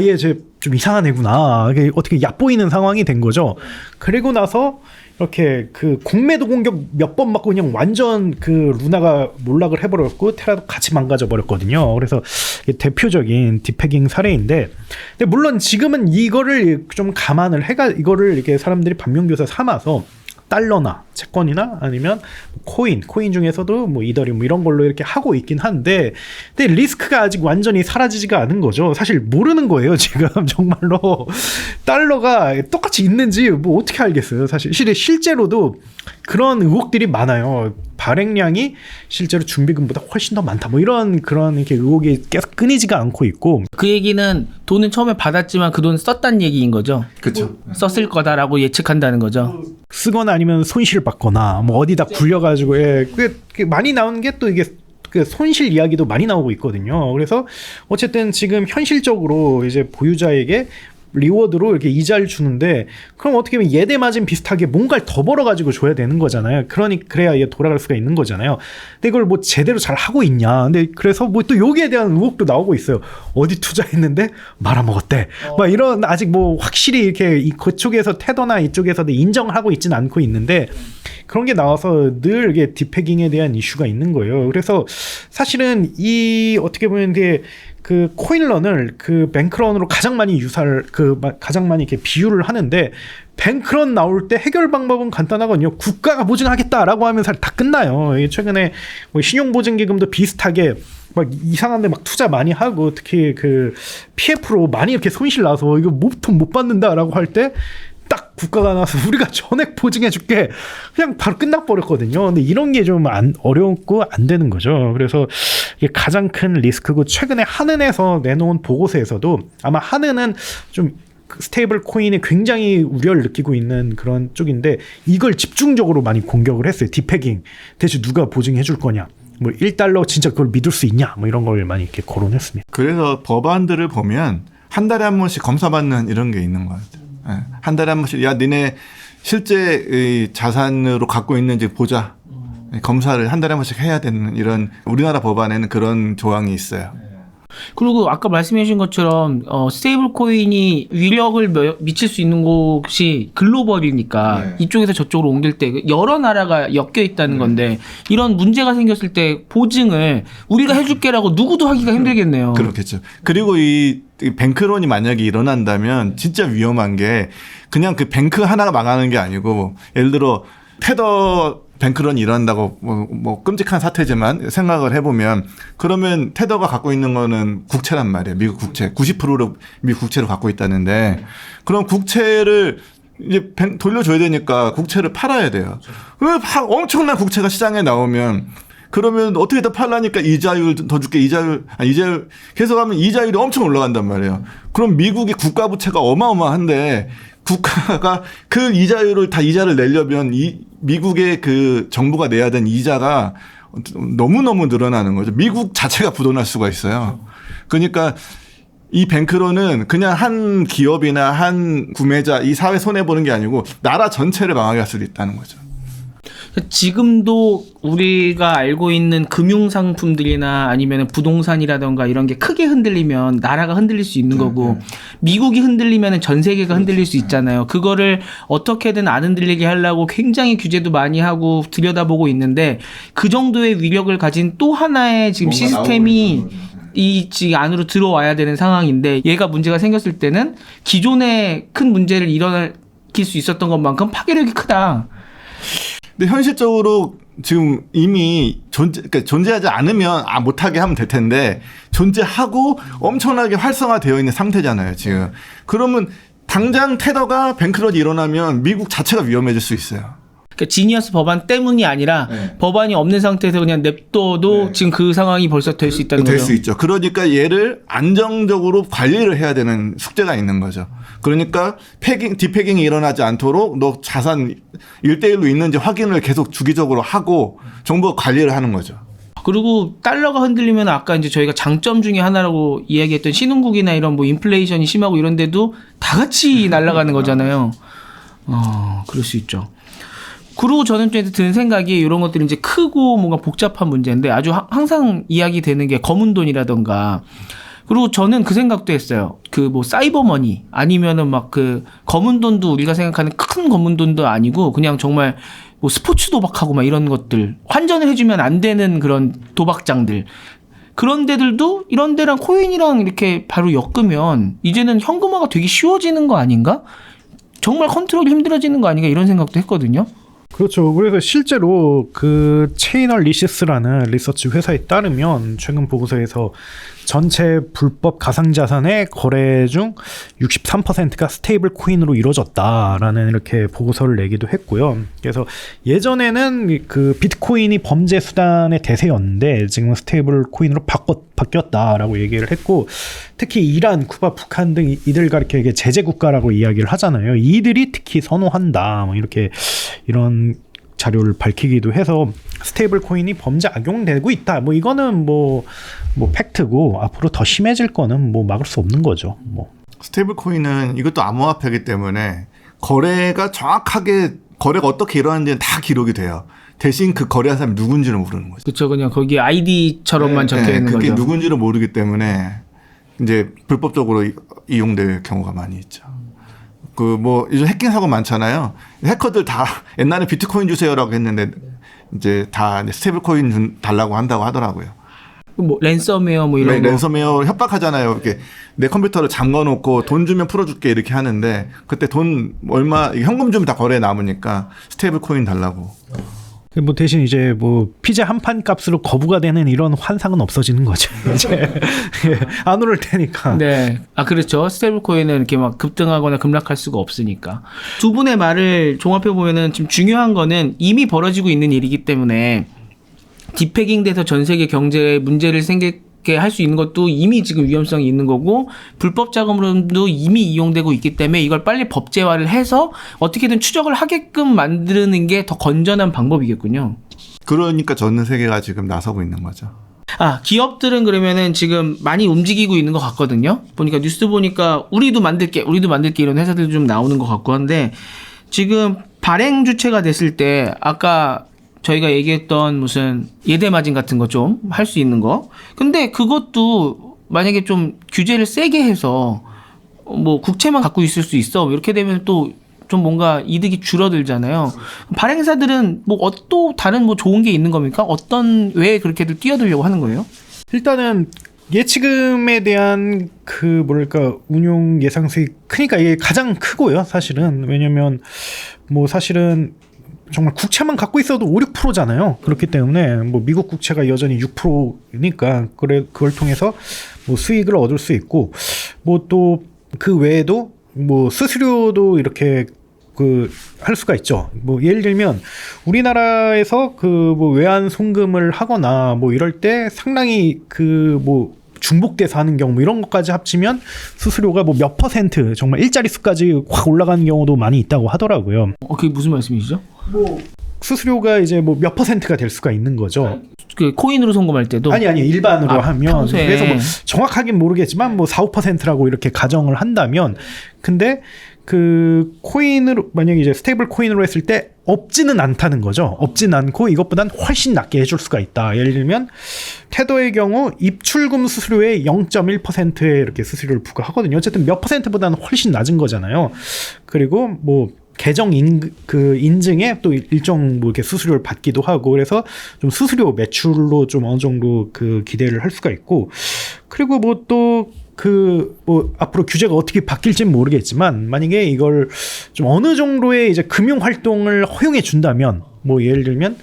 얘 좀 이상한 애구나. 이게 어떻게 얕보이는 상황이 된 거죠. 그리고 나서 이렇게 그 공매도 공격 몇 번 맞고 그냥 완전 그 루나가 몰락을 해버렸고 테라도 같이 망가져 버렸거든요. 그래서 이게 대표적인 디패깅 사례인데, 근데 물론 지금은 이거를 좀 감안을 이거를 이렇게 사람들이 반면교사 삼아서 달러나 채권이나 아니면 코인 중에서도 뭐 이더리움 뭐 이런 걸로 이렇게 하고 있긴 한데, 근데 리스크가 아직 완전히 사라지지가 않은 거죠. 사실 모르는 거예요, 지금. 정말로 달러가 똑같이 있는지 뭐 어떻게 알겠어요. 사실 실제로도 그런 의혹들이 많아요. 발행량이 실제로 준비금보다 훨씬 더 많다. 뭐 그런 이렇게 의혹이 계속 끊이지가 않고 있고. 그 얘기는 돈은 처음에 받았지만 그 돈 썼다는 얘기인 거죠. 그렇죠. 썼을 거다라고 예측한다는 거죠. 쓰거나 아니면 손실 받거나 뭐 어디다 굴려가지고 그게 많이 나오는 게 또 이게 그 손실 이야기도 많이 나오고 있거든요. 그래서 어쨌든 지금 현실적으로 이제 보유자에게 리워드로 이렇게 이자를 주는데 그럼 어떻게 보면 예대 마진 비슷하게 뭔가를 더 벌어가지고 줘야 되는 거잖아요. 그래야 얘 돌아갈 수가 있는 거잖아요. 근데 이걸 뭐 제대로 잘 하고 있냐. 근데 그래서 뭐 또 여기에 대한 의혹도 나오고 있어요. 어디 투자했는데 말아먹었대. 막 이런 아직 뭐 확실히 이렇게 그쪽에서 테더나 이쪽에서도 인정을 하고 있지는 않고 있는데 그런 게 나와서 늘 이게 딥해깅에 대한 이슈가 있는 거예요. 그래서 사실은 이 어떻게 보면 그 코인런을 그 뱅크런으로 가장 많이 가장 많이 이렇게 비유를 하는데 뱅크런 나올 때 해결 방법은 간단하거든요. 국가가 보증하겠다라고 하면 다 끝나요. 최근에 뭐 신용보증기금도 비슷하게 막 이상한데 막 투자 많이 하고 특히 그 PF로 많이 이렇게 손실 나서 이거 돈 못 받는다라고 할 때 딱 국가가 나와서 우리가 전액 보증해줄게 그냥 바로 끝나버렸거든요. 근데 이런 게 좀 어렵고 안 되는 거죠. 그래서 이게 가장 큰 리스크고 최근에 한은에서 내놓은 보고서에서도 아마 한은은 좀 스테이블 코인에 굉장히 우려를 느끼고 있는 그런 쪽인데 이걸 집중적으로 많이 공격을 했어요. 딥해깅 대체 누가 보증해 줄 거냐. 뭐 1달러 진짜 그걸 믿을 수 있냐. 뭐 이런 걸 많이 이렇게 거론했습니다. 그래서 법안들을 보면 한 달에 한 번씩 검사받는 이런 게 있는 것 같아요. 한 달에 한 번씩 야 니네 실제 자산으로 갖고 있는지 보자. 검사를 한 달에 한 번씩 해야 되는 이런 우리나라 법안에는 그런 조항이 있어요. 그리고 아까 말씀해 주신 것처럼 스테이블 코인이 위력을 미칠 수 있는 곳이 글로벌이니까 이쪽에서 저쪽으로 옮길 때 여러 나라가 엮여 있다는 건데 이런 문제가 생겼을 때 보증을 우리가 해줄게라고 누구도 하기가 힘들겠네요. 그렇겠죠. 그리고 이 뱅크런이 만약에 일어난다면 진짜 위험한 게 그냥 그 뱅크 하나가 망하는 게 아니고 예를 들어 테더 뱅크런이 일어난다고 뭐 끔찍한 사태지만 생각을 해보면 그러면 테더가 갖고 있는 거는 국채란 말이에요. 미국 국채 90%를 미국 국채를 갖고 있다는데 그럼 국채를 이제 돌려줘야 되니까 국채를 팔아야 돼요. 엄청난 국채가 시장에 나오면 그러면 어떻게 더 팔라니까 이자율 더 줄게 이자율 계속 하면 이자율이 엄청 올라간단 말이에요. 그럼 미국의 국가 부채가 어마어마한데 국가가 그 이자를 내려면 미국의 그 정부가 내야 되는 이자가 너무너무 늘어나는 거죠. 미국 자체가 부도날 수가 있어요. 그러니까 이 뱅크런은 그냥 한 기업이나 한 구매자 이 사회 손해보는 게 아니고 나라 전체를 망하게 할 수도 있다는 거죠. 지금도 우리가 알고 있는 금융상품들이나 아니면 부동산이라던가 이런 게 크게 흔들리면 나라가 흔들릴 수 있는 거고 미국이 흔들리면 전 세계가 흔들릴 수 있잖아요. 그거를 어떻게든 안 흔들리게 하려고 굉장히 규제도 많이 하고 들여다보고 있는데 그 정도의 위력을 가진 또 하나의 지금 시스템이 이 안으로 들어와야 되는 상황인데 얘가 문제가 생겼을 때는 기존에 큰 문제를 일으킬 수 있었던 것만큼 파괴력이 크다. 근데 현실적으로 지금 이미 존재하지 않으면 못하게 하면 될 텐데 존재하고 엄청나게 활성화되어 있는 상태잖아요, 지금. 그러면 당장 테더가 뱅크런이 일어나면 미국 자체가 위험해질 수 있어요. 그러니까 지니어스 법안 때문이 아니라 법안이 없는 상태에서 그냥 냅둬도 지금 그 상황이 벌써 될 수 있다는 거죠. 될 수 있죠. 그러니까 얘를 안정적으로 관리를 해야 되는 숙제가 있는 거죠. 그러니까 딥해깅이 일어나지 않도록 너 자산 1대1로 있는지 확인을 계속 주기적으로 하고 정부가 관리를 하는 거죠. 그리고 달러가 흔들리면 아까 이제 저희가 장점 중에 하나라고 이야기했던 신흥국이나 이런 뭐 인플레이션이 심하고 이런 데도 다 같이 날아가는 거잖아요. 그럴 수 있죠. 그리고 저는 좀 드는 생각이 이런 것들이 이제 크고 뭔가 복잡한 문제인데 아주 항상 이야기되는 게 검은 돈이라던가 그리고 저는 그 생각도 했어요. 그 뭐 사이버머니 아니면은 막 그 검은 돈도 우리가 생각하는 큰 검은 돈도 아니고 그냥 정말 뭐 스포츠 도박하고 막 이런 것들 환전을 해주면 안 되는 그런 도박장들 그런 데들도 이런 데랑 코인이랑 이렇게 바로 엮으면 이제는 현금화가 되게 쉬워지는 거 아닌가? 정말 컨트롤이 힘들어지는 거 아닌가 이런 생각도 했거든요. 그렇죠. 그래서 실제로 그 체이널리시스라는 리서치 회사에 따르면 최근 보고서에서 전체 불법 가상자산의 거래 중 63%가 스테이블 코인으로 이루어졌다라는 이렇게 보고서를 내기도 했고요. 그래서 예전에는 그 비트코인이 범죄 수단의 대세였는데 지금은 스테이블 코인으로 바뀌었다라고 얘기를 했고 특히 이란, 쿠바, 북한 등 이들과 이렇게 제재 국가라고 이야기를 하잖아요. 이들이 특히 선호한다. 뭐 이렇게 이런 자료를 밝히기도 해서 스테이블 코인이 범죄 악용되고 있다. 뭐 이거는 뭐 팩트고 앞으로 더 심해질 거는 뭐 막을 수 없는 거죠. 뭐. 스테이블 코인은 이것도 암호화폐이기 때문에 거래가 정확하게 거래가 어떻게 일어나는지는 다 기록이 돼요. 대신 그 거래한 사람이 누군지는 모르는 거죠. 그렇죠. 그냥 거기 아이디처럼만 적혀 있는 그게 거죠. 누군지를 모르기 때문에 이제 불법적으로 이용될 경우가 많이 있죠. 그 뭐 요즘 해킹 사고 많잖아요. 해커들 다 옛날에 비트코인 주세요라고 했는데 이제 다 스테이블 코인 달라고 한다고 하더라고요. 뭐 랜섬웨어 뭐 이런 거. 랜섬웨어 협박하잖아요. 이렇게 내 컴퓨터를 잠궈놓고 돈 주면 풀어줄게 이렇게 하는데 그때 돈 얼마 현금 주면 다 거래에 남으니까 스테이블 코인 달라고. 뭐 대신 이제 뭐 피자 한 판 값으로 거부가 되는 이런 환상은 없어지는 거죠. 이제 안 오를 테니까. 네. 아, 그렇죠. 스테이블 코인은 이렇게 막 급등하거나 급락할 수가 없으니까. 두 분의 말을 종합해 보면은 지금 중요한 거는 이미 벌어지고 있는 일이기 때문에 디패깅 돼서 전 세계 경제에 문제를 생기게 할 수 있는 것도 이미 지금 위험성이 있는 거고 불법 자금으로도 이미 이용되고 있기 때문에 이걸 빨리 법제화를 해서 어떻게든 추적을 하게끔 만드는 게 더 건전한 방법이겠군요. 그러니까 전 세계가 지금 나서고 있는 거죠. 아, 기업들은 그러면은 지금 많이 움직이고 있는 것 같거든요. 보니까 뉴스 보니까 우리도 만들게 이런 회사들도 좀 나오는 것 같고 한데 지금 발행 주체가 됐을 때 아까 저희가 얘기했던 무슨 예대 마진 같은 거 좀 할 수 있는 거. 근데 그것도 만약에 좀 규제를 세게 해서 뭐 국채만 갖고 있을 수 있어. 이렇게 되면 또 좀 뭔가 이득이 줄어들잖아요. 발행사들은 뭐 또 다른 뭐 좋은 게 있는 겁니까? 왜 그렇게들 뛰어들려고 하는 거예요? 일단은 예치금에 대한 그 뭐랄까 운용 예상 수익 크니까 이게 가장 크고요. 사실은 왜냐면 뭐 사실은 정말 국채만 갖고 있어도 5, 6%잖아요. 그렇기 때문에 뭐 미국 국채가 여전히 6%니까 그걸 통해서 뭐 수익을 얻을 수 있고 뭐 또 그 외에도 뭐 수수료도 이렇게 할 수가 있죠. 뭐 예를 들면 우리나라에서 그 뭐 외환 송금을 하거나 뭐 이럴 때 상당히 그 뭐 중복돼서 하는 경우 뭐 이런 것까지 합치면 수수료가 뭐 몇 퍼센트 정말 일자리 수까지 확 올라가는 경우도 많이 있다고 하더라고요. 그게 무슨 말씀이시죠? 뭐 수수료가 이제 뭐 몇 퍼센트가 될 수가 있는 거죠. 그 코인으로 송금할 때도 아니 일반으로 하면 평소에. 그래서 뭐 정확하긴 모르겠지만 뭐 4, 5%라고 이렇게 가정을 한다면 근데 그 코인으로 만약에 이제 스테이블 코인으로 했을 때 없지는 않다는 거죠. 없진 않고 이것보단 훨씬 낮게 해줄 수가 있다. 예를 들면 테더의 경우 입출금 수수료의 0.1%의 이렇게 수수료를 부과하거든요. 어쨌든 몇 퍼센트보다는 훨씬 낮은 거잖아요. 그리고 뭐 계정 인증에 또 일정 뭐 이렇게 수수료를 받기도 하고 그래서 좀 수수료 매출로 좀 어느 정도 그 기대를 할 수가 있고 그리고 뭐 또 뭐 앞으로 규제가 어떻게 바뀔지는 모르겠지만 만약에 이걸 좀 어느 정도의 이제 금융 활동을 허용해 준다면 뭐 예를 들면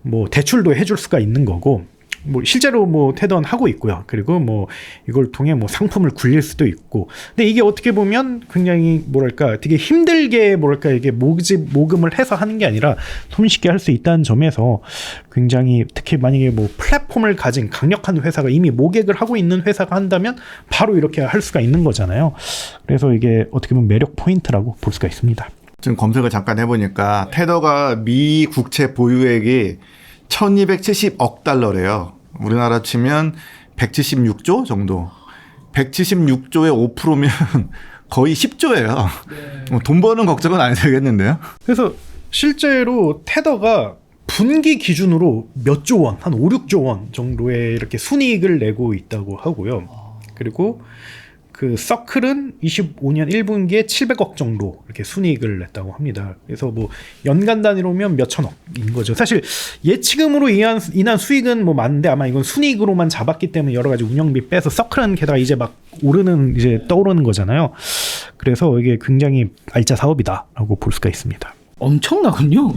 뭐 대출도 해줄 수가 있는 거고 뭐 실제로 뭐 테더는 하고 있고요. 그리고 뭐 이걸 통해 뭐 상품을 굴릴 수도 있고. 근데 이게 어떻게 보면 굉장히 뭐랄까 되게 힘들게 뭐랄까 이게 모금을 해서 하는 게 아니라 손쉽게 할 수 있다는 점에서 굉장히 특히 만약에 뭐 플랫폼을 가진 강력한 회사가 이미 모객을 하고 있는 회사가 한다면 바로 이렇게 할 수가 있는 거잖아요. 그래서 이게 어떻게 보면 매력 포인트라고 볼 수가 있습니다. 지금 검색을 잠깐 해보니까 테더가 미 국채 보유액이 1270억 달러래요. 우리나라 치면 176조 정도. 176조의 5%면 거의 10조예요. 네. 돈 버는 걱정은 안 되겠는데요? 그래서 실제로 테더가 분기 기준으로 몇 조 원, 한 5, 6조 원 정도의 이렇게 순이익을 내고 있다고 하고요. 그리고 그 서클은 25년 1분기에 700억 정도 이렇게 순이익을 냈다고 합니다. 그래서 뭐 연간 단위로면 몇 천억인 거죠. 사실 예치금으로 인한 수익은 뭐 많은데 아마 이건 순이익으로만 잡았기 때문에 여러 가지 운영비 빼서 서클은 게다가 이제 막 이제 떠오르는 거잖아요. 그래서 이게 굉장히 알짜 사업이다라고 볼 수가 있습니다. 엄청나군요.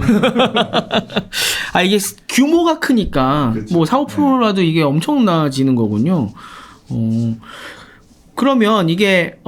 아, 이게 규모가 크니까 그렇죠. 뭐 4, 5%라도 이게 엄청나지는 거군요. 그러면 이게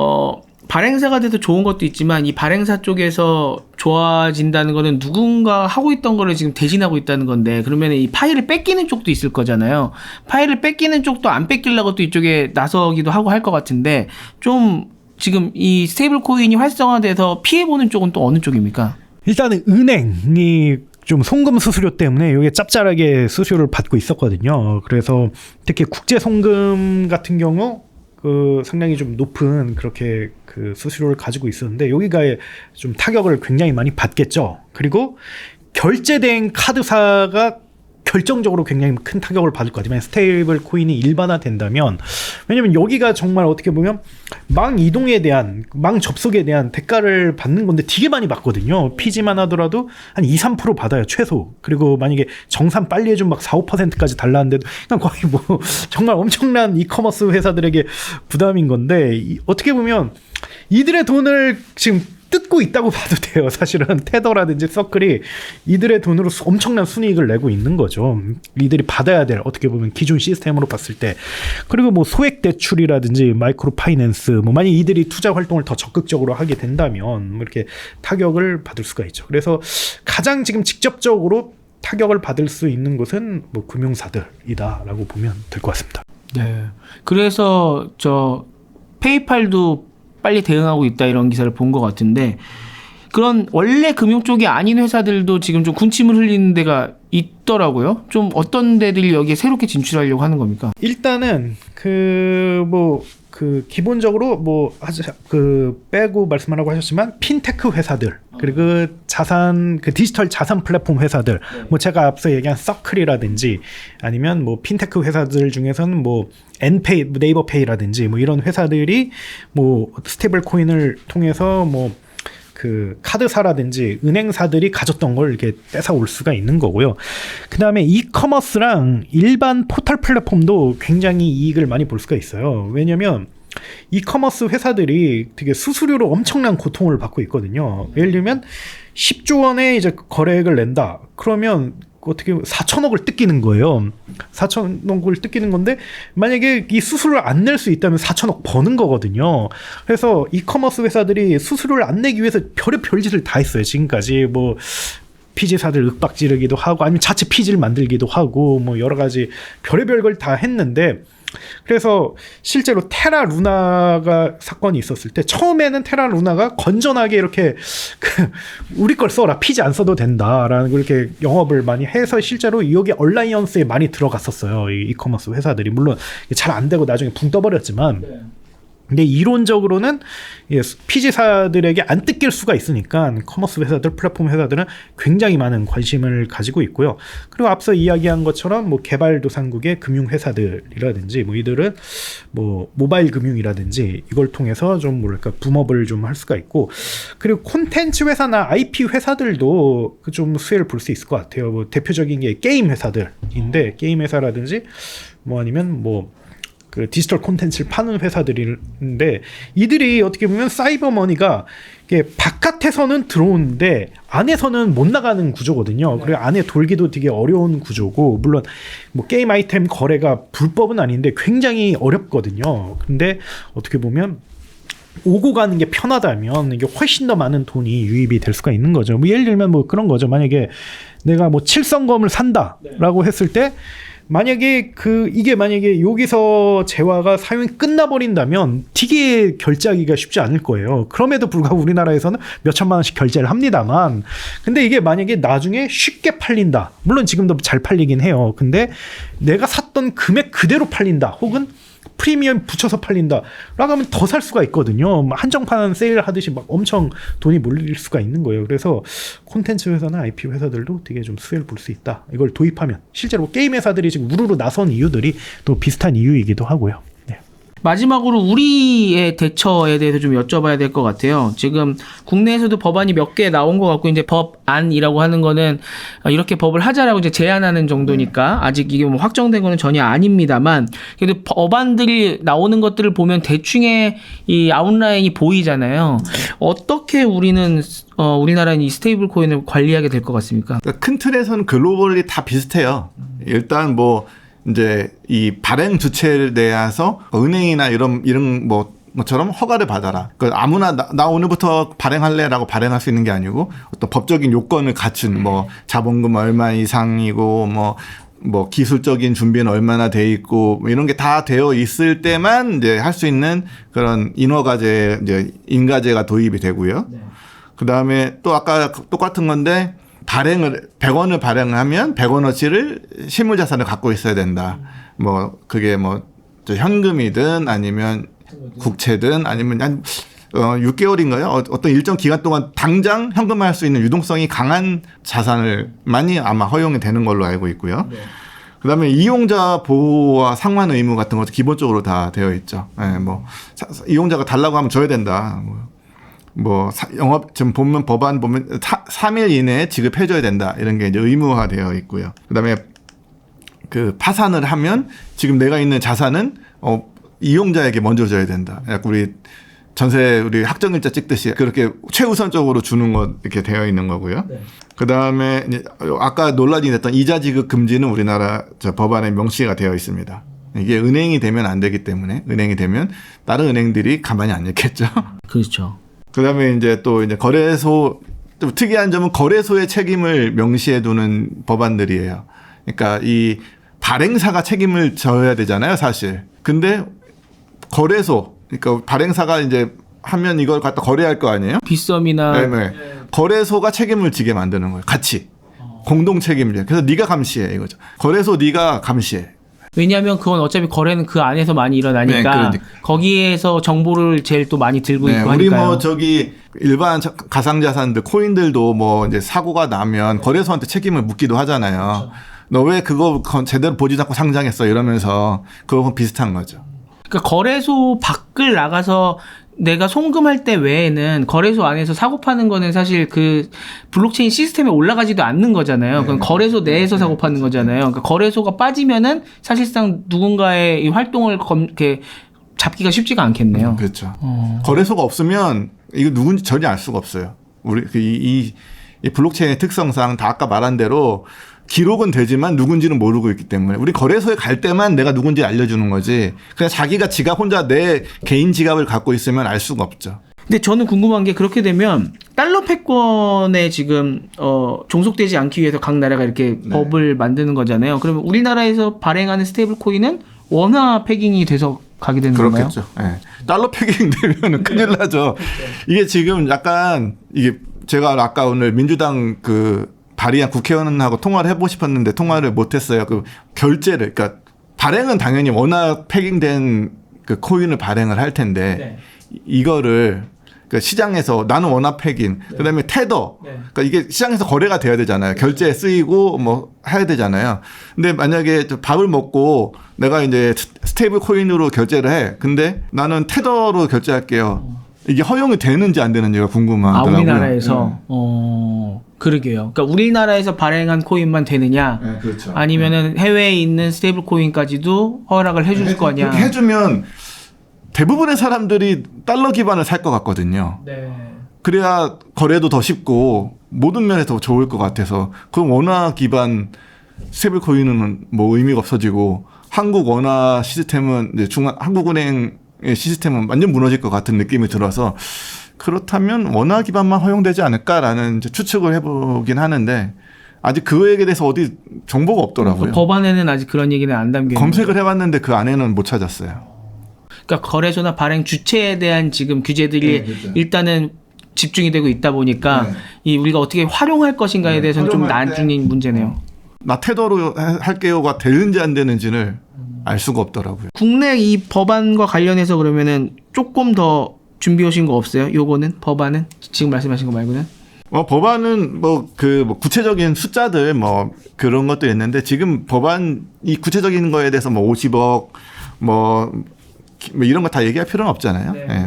발행사가 돼서 좋은 것도 있지만 이 발행사 쪽에서 좋아진다는 거는 누군가 하고 있던 거를 지금 대신하고 있다는 건데 그러면 이 파일을 뺏기는 쪽도 있을 거잖아요. 파일을 뺏기는 쪽도 안 뺏기려고 또 이쪽에 나서기도 하고 할 것 같은데 좀 지금 이 스테이블 코인이 활성화돼서 피해보는 쪽은 또 어느 쪽입니까? 일단은 은행이 좀 송금 수수료 때문에 이게 짭짤하게 수수료를 받고 있었거든요. 그래서 특히 국제 송금 같은 경우 그 상당히 좀 높은 그렇게 그 수수료를 가지고 있었는데 여기가 좀 타격을 굉장히 많이 받겠죠. 그리고 결제된 카드사가 결정적으로 굉장히 큰 타격을 받을 것 같아요. 스테이블 코인이 일반화된다면, 왜냐면 여기가 정말 어떻게 보면 망 이동에 대한, 망 접속에 대한 대가를 받는 건데 되게 많이 받거든요. 피지만 하더라도 한 2, 3% 받아요, 최소. 그리고 만약에 정산 빨리 해주면 막 4, 5%까지 달라는데도 그냥 거의 뭐 정말 엄청난 이커머스 회사들에게 부담인 건데, 어떻게 보면 이들의 돈을 지금 뜯고 있다고 봐도 돼요. 사실은 테더라든지 서클이 이들의 돈으로 엄청난 순이익을 내고 있는 거죠. 이들이 받아야 될, 어떻게 보면 기존 시스템으로 봤을 때. 그리고 뭐 소액 대출이라든지 마이크로 파이낸스, 뭐 만약 이들이 투자 활동을 더 적극적으로 하게 된다면 뭐 이렇게 타격을 받을 수가 있죠. 그래서 가장 지금 직접적으로 타격을 받을 수 있는 곳은 뭐 금융사들이다라고 보면 될 것 같습니다. 네. 그래서 저 페이팔도 빨리 대응하고 있다 이런 기사를 본 것 같은데, 그런 원래 금융 쪽이 아닌 회사들도 지금 좀 군침을 흘리는 데가 있더라고요. 좀 어떤 데들이 여기에 새롭게 진출하려고 하는 겁니까? 일단은 기본적으로 빼고 말씀하라고 하셨지만 핀테크 회사들, 그리고 자산, 그 디지털 자산 플랫폼 회사들, 뭐 제가 앞서 얘기한 서클이라든지 아니면 뭐 핀테크 회사들 중에서는 뭐 엔페이, 네이버페이라든지 뭐 이런 회사들이 뭐 스테이블 코인을 통해서 뭐 그 카드사라든지 은행사들이 가졌던 걸 이렇게 뺏어 올 수가 있는 거고요. 그 다음에 이커머스랑 일반 포털 플랫폼도 굉장히 이익을 많이 볼 수가 있어요. 왜냐면 이커머스 회사들이 되게 수수료로 엄청난 고통을 받고 있거든요. 예를 들면 10조 원의 이제 거래액을 낸다. 그러면 어떻게 4천억을 뜯기는 거예요. 4천억을 뜯기는 건데 만약에 이 수수료를 안 낼 수 있다면 4천억 버는 거거든요. 그래서 이커머스 회사들이 수수료를 안 내기 위해서 별의별 짓을 다 했어요. 지금까지 뭐 피지사들 윽박 지르기도 하고 아니면 자체 피지를 만들기도 하고 뭐 여러 가지 별의별 걸 다 했는데, 그래서 실제로 테라 루나가 사건이 있었을 때 처음에는 테라 루나가 건전하게 이렇게 우리 걸 써라, 피지 안 써도 된다라는 그렇게 영업을 많이 해서 실제로 여기 얼라이언스에 많이 들어갔었어요. 이 이커머스 회사들이. 물론 잘 안 되고 나중에 붕 떠버렸지만, 근데 이론적으로는 피지사들에게 안 뜯길 수가 있으니까 커머스 회사들, 플랫폼 회사들은 굉장히 많은 관심을 가지고 있고요. 그리고 앞서 이야기한 것처럼 뭐 개발도상국의 금융회사들이라든지 뭐 이들은 뭐 모바일 금융이라든지 이걸 통해서 좀 뭐랄까 붐업을 좀 할 수가 있고, 그리고 콘텐츠 회사나 IP 회사들도 좀 수혜를 볼 수 있을 것 같아요. 뭐 대표적인 게 게임 회사들인데, 게임 회사라든지 뭐 아니면 뭐 그 디지털 콘텐츠를 파는 회사들인데, 이들이 어떻게 보면 사이버 머니가 이게 바깥에서는 들어오는데 안에서는 못 나가는 구조거든요. 그리고 안에 돌기도 되게 어려운 구조고, 물론 뭐 게임 아이템 거래가 불법은 아닌데 굉장히 어렵거든요. 근데 어떻게 보면 오고 가는 게 편하다면 이게 훨씬 더 많은 돈이 유입이 될 수가 있는 거죠. 뭐 예를 들면 뭐 그런 거죠. 만약에 내가 뭐 칠성검을 산다라고 했을 때, 만약에 이게 만약에 여기서 재화가 사용이 끝나버린다면 되게 결제하기가 쉽지 않을 거예요. 그럼에도 불구하고 우리나라에서는 몇 천만 원씩 결제를 합니다만, 근데 이게 만약에 나중에 쉽게 팔린다. 물론 지금도 잘 팔리긴 해요. 근데 내가 샀던 금액 그대로 팔린다. 혹은 프리미엄 붙여서 팔린다 라고 하면 더 살 수가 있거든요. 한정판 세일 하듯이 막 엄청 돈이 몰릴 수가 있는 거예요. 그래서 콘텐츠 회사나 IP 회사들도 되게 좀 수혜를 볼 수 있다. 이걸 도입하면 실제로 게임 회사들이 지금 우르르 나선 이유들이 또 비슷한 이유이기도 하고요. 네. 마지막으로 우리의 대처에 대해서 좀 여쭤봐야 될 것 같아요. 지금 국내에서도 법안이 몇 개 나온 것 같고, 이제 법안이라고 하는 거는 이렇게 법을 하자라고 이제 제안하는 정도니까 아직 이게 뭐 확정된 거는 전혀 아닙니다만, 그래도 법안들이 나오는 것들을 보면 대충의 이 아웃라인이 보이잖아요. 어떻게 우리나라는 이 스테이블 코인을 관리하게 될 것 같습니까? 그러니까 큰 틀에서는 글로벌이 다 비슷해요. 일단 뭐 이제 이 발행 주체에 대해서 은행이나 이런 것처럼 허가를 받아라. 그러니까 아무나 나 오늘부터 발행할래라고 발행할 수 있는 게 아니고 어떤 법적인 요건을 갖춘 뭐 자본금 얼마 이상이고 뭐 기술적인 준비는 얼마나 돼 있고 뭐 이런 게 다 되어 있을 때만 이제 할 수 있는 그런 인허가제, 이제 인가제가 도입이 되고요. 네. 그 다음에 또 아까 똑같은 건데 발행을 100원을 발행하면 100원어치를 실물 자산을 갖고 있어야 된다. 뭐 그게 뭐 현금이든 아니면 국채든 아니면 한 6개월인가요? 어떤 일정 기간 동안 당장 현금화할 수 있는 유동성이 강한 자산을 많이 아마 허용이 되는 걸로 알고 있고요. 네. 그다음에 이용자 보호와 상환 의무 같은 것도 기본적으로 다 되어 있죠. 예, 뭐 이용자가 달라고 하면 줘야 된다. 영업 지금 보면 법안 보면 3일 이내에 지급해줘야 된다. 이런 게 이제 의무화되어 있고요. 그다음에 그 파산을 하면 지금 내가 있는 자산은 이용자에게 먼저 줘야 된다. 약간 우리 학정일자 찍듯이 그렇게 최우선적으로 주는 것 이렇게 되어 있는 거고요. 네. 그 다음에 아까 논란이 됐던 이자 지급 금지는 우리나라 법안에 명시가 되어 있습니다. 이게 은행이 되면 안 되기 때문에 은행이 되면 다른 은행들이 가만히 안 있겠죠. 그렇죠. 그 다음에 이제 또 이제 거래소 좀 특이한 점은 거래소의 책임을 명시해 두는 법안들이에요. 그러니까 이 발행사가 책임을 져야 되잖아요, 사실. 근데 거래소 그러니까 발행사가 이제 하면 이걸 갖다 거래할 거 아니에요? 빗썸이나 네. 거래소가 책임을 지게 만드는 거예요. 같이 공동 책임질. 그래서 네가 감시해 이거죠. 거래소 네가 감시해. 왜냐하면 그건 어차피 거래는 그 안에서 많이 네, 일어나니까 그러니까. 거기에서 정보를 제일 또 많이 들고 있고 우리 하니까요. 뭐 저기 일반 가상자산들 코인들도 뭐 이제 사고가 나면 거래소한테 책임을 묻기도 하잖아요. 그렇죠. 너 왜 그거 제대로 보지도 않고 상장했어 이러면서 그거 비슷한 거죠. 그러니까 거래소 밖을 나가서 내가 송금할 때 외에는 거래소 안에서 사고 파는 거는 사실 그 블록체인 시스템에 올라가지도 않는 거잖아요. 그건 거래소 내에서 사고 파는 거잖아요. 그러니까 거래소가 빠지면은 사실상 누군가의 이 활동을 이렇게 잡기가 쉽지가 않겠네요. 그렇죠. 거래소가 없으면 이거 누군지 전혀 알 수가 없어요. 우리 이 블록체인의 특성상 다 아까 말한 대로 기록은 되지만 누군지는 모르고 있기 때문에 우리 거래소에 갈 때만 내가 누군지 알려주는 거지 그냥 자기가 지갑 혼자 내 개인 지갑을 갖고 있으면 알 수가 없죠. 근데 저는 궁금한 게 그렇게 되면 달러 패권에 지금 종속되지 않기 위해서 각 나라가 이렇게 네. 법을 만드는 거잖아요. 그러면 우리나라에서 발행하는 스테이블 코인은 원화 패깅이 돼서 가게 되는 건가요? 그렇겠죠. 네. 달러 패깅 되면 큰일 나죠. 이게 지금 약간 이게 제가 아까 오늘 민주당 발의한 국회의원하고 통화를 해보고 싶었는데 통화를 못했어요. 그 결제를 그러니까 발행은 당연히 원화 패깅된 그 코인을 발행을 할 텐데 이거를 그러니까 시장에서 나는 원화 패깅 그다음에 테더 그러니까 이게 시장에서 거래가 돼야 되잖아요. 결제에 쓰이고 뭐 해야 되잖아요. 근데 만약에 밥을 먹고 내가 이제 스테이블 코인으로 결제를 해. 근데 나는 테더로 결제할게요. 이게 허용이 되는지 안 되는지가 궁금하더라고요. 우리나라에서 그러게요. 그러니까 우리나라에서 발행한 코인만 되느냐, 네, 그렇죠. 아니면은 해외에 있는 스테이블 코인까지도 허락을 해줄 거냐. 그렇게 해주면 대부분의 사람들이 달러 기반을 살 것 같거든요. 네. 그래야 거래도 더 쉽고 모든 면에서 더 좋을 것 같아서 그럼 원화 기반 스테이블 코인은 뭐 의미가 없어지고 한국 원화 시스템은 이제 한국은행의 시스템은 완전 무너질 것 같은 느낌이 들어서 그렇다면 원화 기반만 허용되지 않을까라는 이제 추측을 해보긴 하는데 아직 그 얘기에 대해서 어디 정보가 없더라고요. 법안에는 아직 그런 얘기는 안 담겨 있는 검색을 해봤는데 그 안에는 못 찾았어요. 그러니까 거래소나 발행 주체에 대한 지금 규제들이 그렇죠. 일단은 집중이 되고 있다 보니까 이 우리가 어떻게 활용할 것인가에 대해서는 좀 활용할 나중인 문제네요. 나 테더로 할게요가 되는지 안 되는지를 알 수가 없더라고요. 국내 이 법안과 관련해서 그러면은 조금 더 준비해 오신 거 없어요? 요거는 법안은 지금 말씀하신 거 말고는? 법안은 구체적인 숫자들 그런 것도 있는데 지금 법안 이 구체적인 거에 대해서 50억 이런 거 다 얘기할 필요는 없잖아요. 네. 네,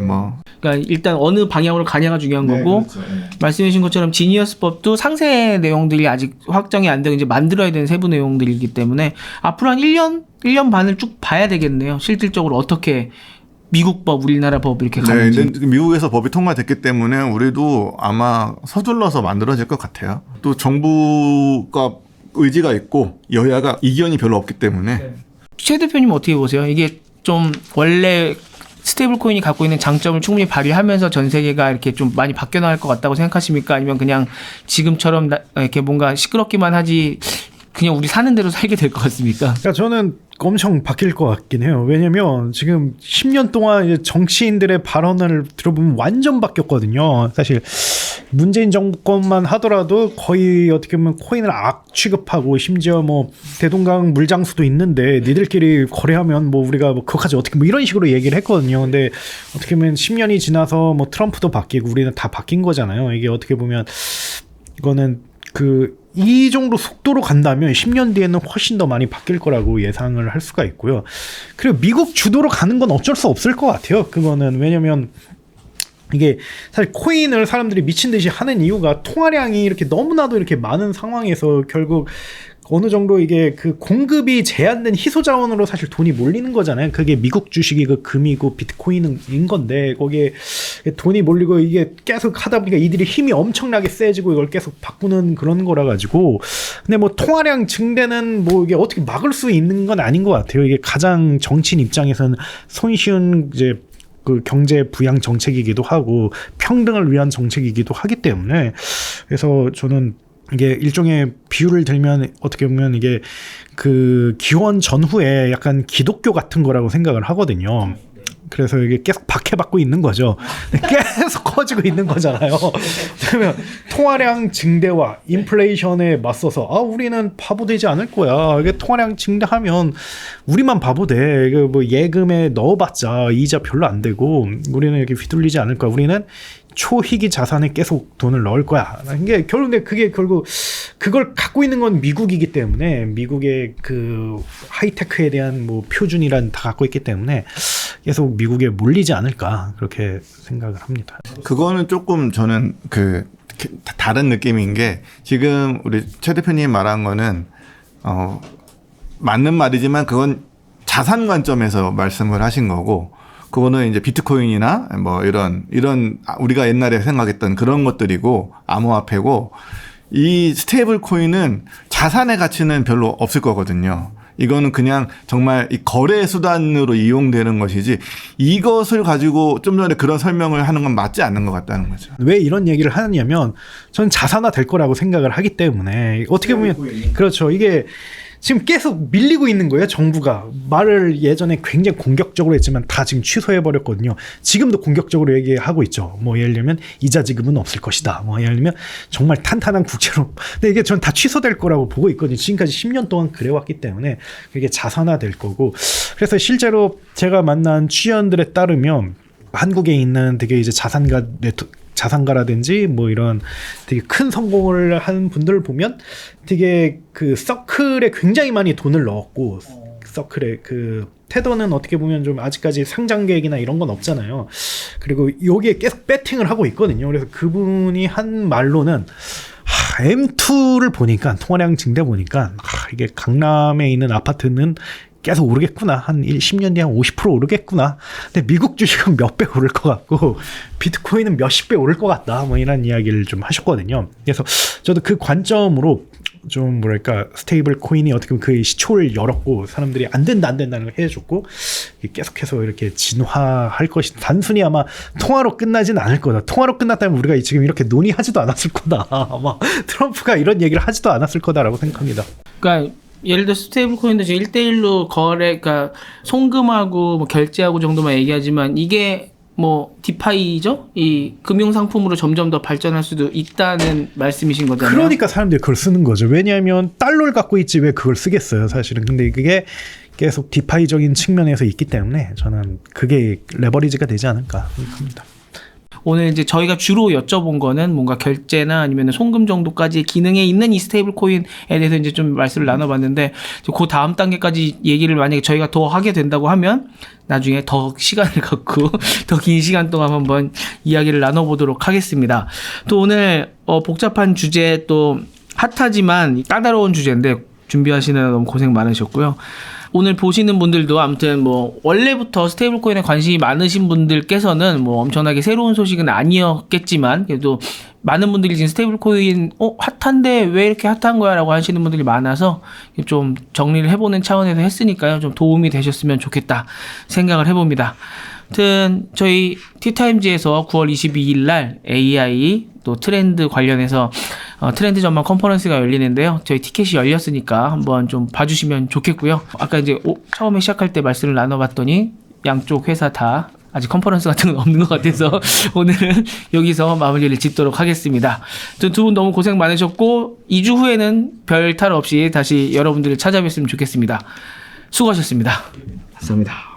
그러니까 일단 어느 방향으로 가냐가 중요한 거고 그렇죠. 말씀해 주신 것처럼 지니어스법도 상세 내용들이 아직 확정이 안 되고 이제 만들어야 되는 세부 내용들이기 때문에 앞으로 한 1년 반을 쭉 봐야 되겠네요. 실질적으로 어떻게 미국 법, 우리나라 법 이렇게 가는지. 네, 미국에서 법이 통과됐기 때문에 우리도 아마 서둘러서 만들어질 것 같아요. 또 정부가 의지가 있고 여야가 이견이 별로 없기 때문에. 최 대표님 어떻게 보세요? 이게 좀 원래 스테이블 코인이 갖고 있는 장점을 충분히 발휘하면서 전 세계가 이렇게 좀 많이 바뀌어 나갈 것 같다고 생각하십니까? 아니면 그냥 지금처럼 이렇게 뭔가 시끄럽기만 하지 그냥 우리 사는 대로 살게 될 것 같습니까? 그러니까 저는 엄청 바뀔 것 같긴 해요. 왜냐면 지금 10년 동안 이제 정치인들의 발언을 들어보면 완전 바뀌었거든요. 사실 문재인 정권만 하더라도 거의 어떻게 보면 코인을 악 취급하고 심지어 뭐 대동강 물장수도 있는데 니들끼리 거래하면 뭐 우리가 뭐 그거까지 어떻게 뭐 이런 식으로 얘기를 했거든요. 근데 어떻게 보면 10년이 지나서 뭐 트럼프도 바뀌고 우리는 다 바뀐 거잖아요. 이게 어떻게 보면 이거는 이 정도 속도로 간다면 10년 뒤에는 훨씬 더 많이 바뀔 거라고 예상을 할 수가 있고요. 그리고 미국 주도로 가는 건 어쩔 수 없을 것 같아요. 그거는 왜냐면 이게 사실 코인을 사람들이 미친 듯이 하는 이유가 통화량이 이렇게 너무나도 이렇게 많은 상황에서 결국 어느 정도 이게 그 공급이 제한된 희소 자원으로 사실 돈이 몰리는 거잖아요. 그게 미국 주식이 그 금이고 비트코인인 건데 거기에 돈이 몰리고 이게 계속 하다 보니까 이들이 힘이 엄청나게 세지고 이걸 계속 바꾸는 그런 거라 가지고 근데 뭐 통화량 증대는 뭐 이게 어떻게 막을 수 있는 건 아닌 것 같아요. 이게 가장 정치인 입장에서는 손쉬운 이제 그 경제 부양 정책이기도 하고 평등을 위한 정책이기도 하기 때문에 그래서 저는 이게 일종의 비유를 들면 어떻게 보면 이게 그 기원 전후에 약간 기독교 같은 거라고 생각을 하거든요. 그래서 이게 계속 박해받고 있는 거죠. 계속 커지고 있는 거잖아요. 그러면 통화량 증대와 인플레이션에 맞서서 우리는 바보 되지 않을 거야. 이게 통화량 증대하면 우리만 바보 돼. 뭐 예금에 넣어봤자 이자 별로 안 되고 우리는 이렇게 휘둘리지 않을 거야. 우리는 초희귀 자산에 계속 돈을 넣을 거야. 이게 결국 그걸 갖고 있는 건 미국이기 때문에 미국의 그 하이테크에 대한 뭐 표준이란 다 갖고 있기 때문에 계속 미국에 몰리지 않을까 그렇게 생각을 합니다. 그거는 조금 저는 다른 느낌인 게 지금 우리 최 대표님 말한 거는 맞는 말이지만 그건 자산 관점에서 말씀을 하신 거고 그거는 이제 비트코인이나 뭐 이런 우리가 옛날에 생각했던 그런 것들이고 암호화폐고 이 스테이블 코인은 자산의 가치는 별로 없을 거거든요. 이거는 그냥 정말 이 거래 수단으로 이용되는 것이지 이것을 가지고 좀 전에 그런 설명을 하는 건 맞지 않는 것 같다는 거죠. 왜 이런 얘기를 하느냐면 저는 자산화 될 거라고 생각을 하기 때문에 어떻게 보면 그렇죠. 이게 지금 계속 밀리고 있는 거예요. 정부가 말을 예전에 굉장히 공격적으로 했지만 다 지금 취소해버렸거든요. 지금도 공격적으로 얘기하고 있죠. 뭐 예를 들면 이자 지급은 없을 것이다. 뭐 예를 들면 정말 탄탄한 국채로. 근데 이게 저는 다 취소될 거라고 보고 있거든요. 지금까지 10년 동안 그래왔기 때문에 그게 자산화 될 거고. 그래서 실제로 제가 만난 취재원들에 따르면 한국에 있는 되게 이제 자산가라든지 뭐 이런 되게 큰 성공을 한 분들을 보면 되게 그 서클에 굉장히 많이 돈을 넣었고 서클에 그 테더는 어떻게 보면 좀 아직까지 상장 계획이나 이런 건 없잖아요. 그리고 여기에 계속 배팅을 하고 있거든요. 그래서 그분이 한 말로는 M2를 보니까 통화량 증대 보니까 이게 강남에 있는 아파트는 계속 오르겠구나. 한 10년 뒤에 한 50% 오르겠구나. 근데 미국 주식은 몇 배 오를 것 같고 비트코인은 몇십 배 오를 것 같다. 뭐 이런 이야기를 좀 하셨거든요. 그래서 저도 그 관점으로 좀 뭐랄까 스테이블 코인이 어떻게 보면 그 시초를 열었고 사람들이 안 된다는 걸 해줬고 계속해서 이렇게 진화할 것이 단순히 아마 통화로 끝나진 않을 거다. 통화로 끝났다면 우리가 지금 이렇게 논의하지도 않았을 거다. 아마 트럼프가 이런 얘기를 하지도 않았을 거다라고 생각합니다. 그러니까 예를 들어 스테이블 코인도 지금 1대1로 거래, 그러니까 송금하고 뭐 결제하고 정도만 얘기하지만 이게 뭐 디파이죠? 이 금융 상품으로 점점 더 발전할 수도 있다는 말씀이신 거잖아요. 그러니까 사람들이 그걸 쓰는 거죠. 왜냐하면 달러를 갖고 있지 왜 그걸 쓰겠어요, 사실은. 근데 그게 계속 디파이적인 측면에서 있기 때문에 저는 그게 레버리지가 되지 않을까 생각합니다. 오늘 이제 저희가 주로 여쭤본 거는 뭔가 결제나 아니면 송금 정도까지 기능에 있는 이 스테이블 코인에 대해서 이제 좀 말씀을 나눠봤는데 그 다음 단계까지 얘기를 만약에 저희가 더 하게 된다고 하면 나중에 더 시간을 갖고 더 긴 시간 동안 한번 이야기를 나눠보도록 하겠습니다. 또 오늘 복잡한 주제 또 핫하지만 까다로운 주제인데 준비하시느라 너무 고생 많으셨고요. 오늘 보시는 분들도 아무튼 뭐 원래부터 스테이블 코인에 관심이 많으신 분들께서는 뭐 엄청나게 새로운 소식은 아니었겠지만 그래도 많은 분들이 지금 스테이블 코인 핫한데 왜 이렇게 핫한 거야 라고 하시는 분들이 많아서 좀 정리를 해보는 차원에서 했으니까요. 좀 도움이 되셨으면 좋겠다 생각을 해봅니다. 아무튼 저희 티타임즈에서 9월 22일 날 AI 또 트렌드 관련해서 트렌드 전망 컨퍼런스가 열리는데요. 저희 티켓이 열렸으니까 한번 좀 봐주시면 좋겠고요. 아까 이제 처음에 시작할 때 말씀을 나눠봤더니 양쪽 회사 다 아직 컨퍼런스 같은 건 없는 것 같아서 오늘은 여기서 마무리를 짓도록 하겠습니다. 두 분 너무 고생 많으셨고 2주 후에는 별 탈 없이 다시 여러분들을 찾아뵙으면 좋겠습니다. 수고하셨습니다. 감사합니다.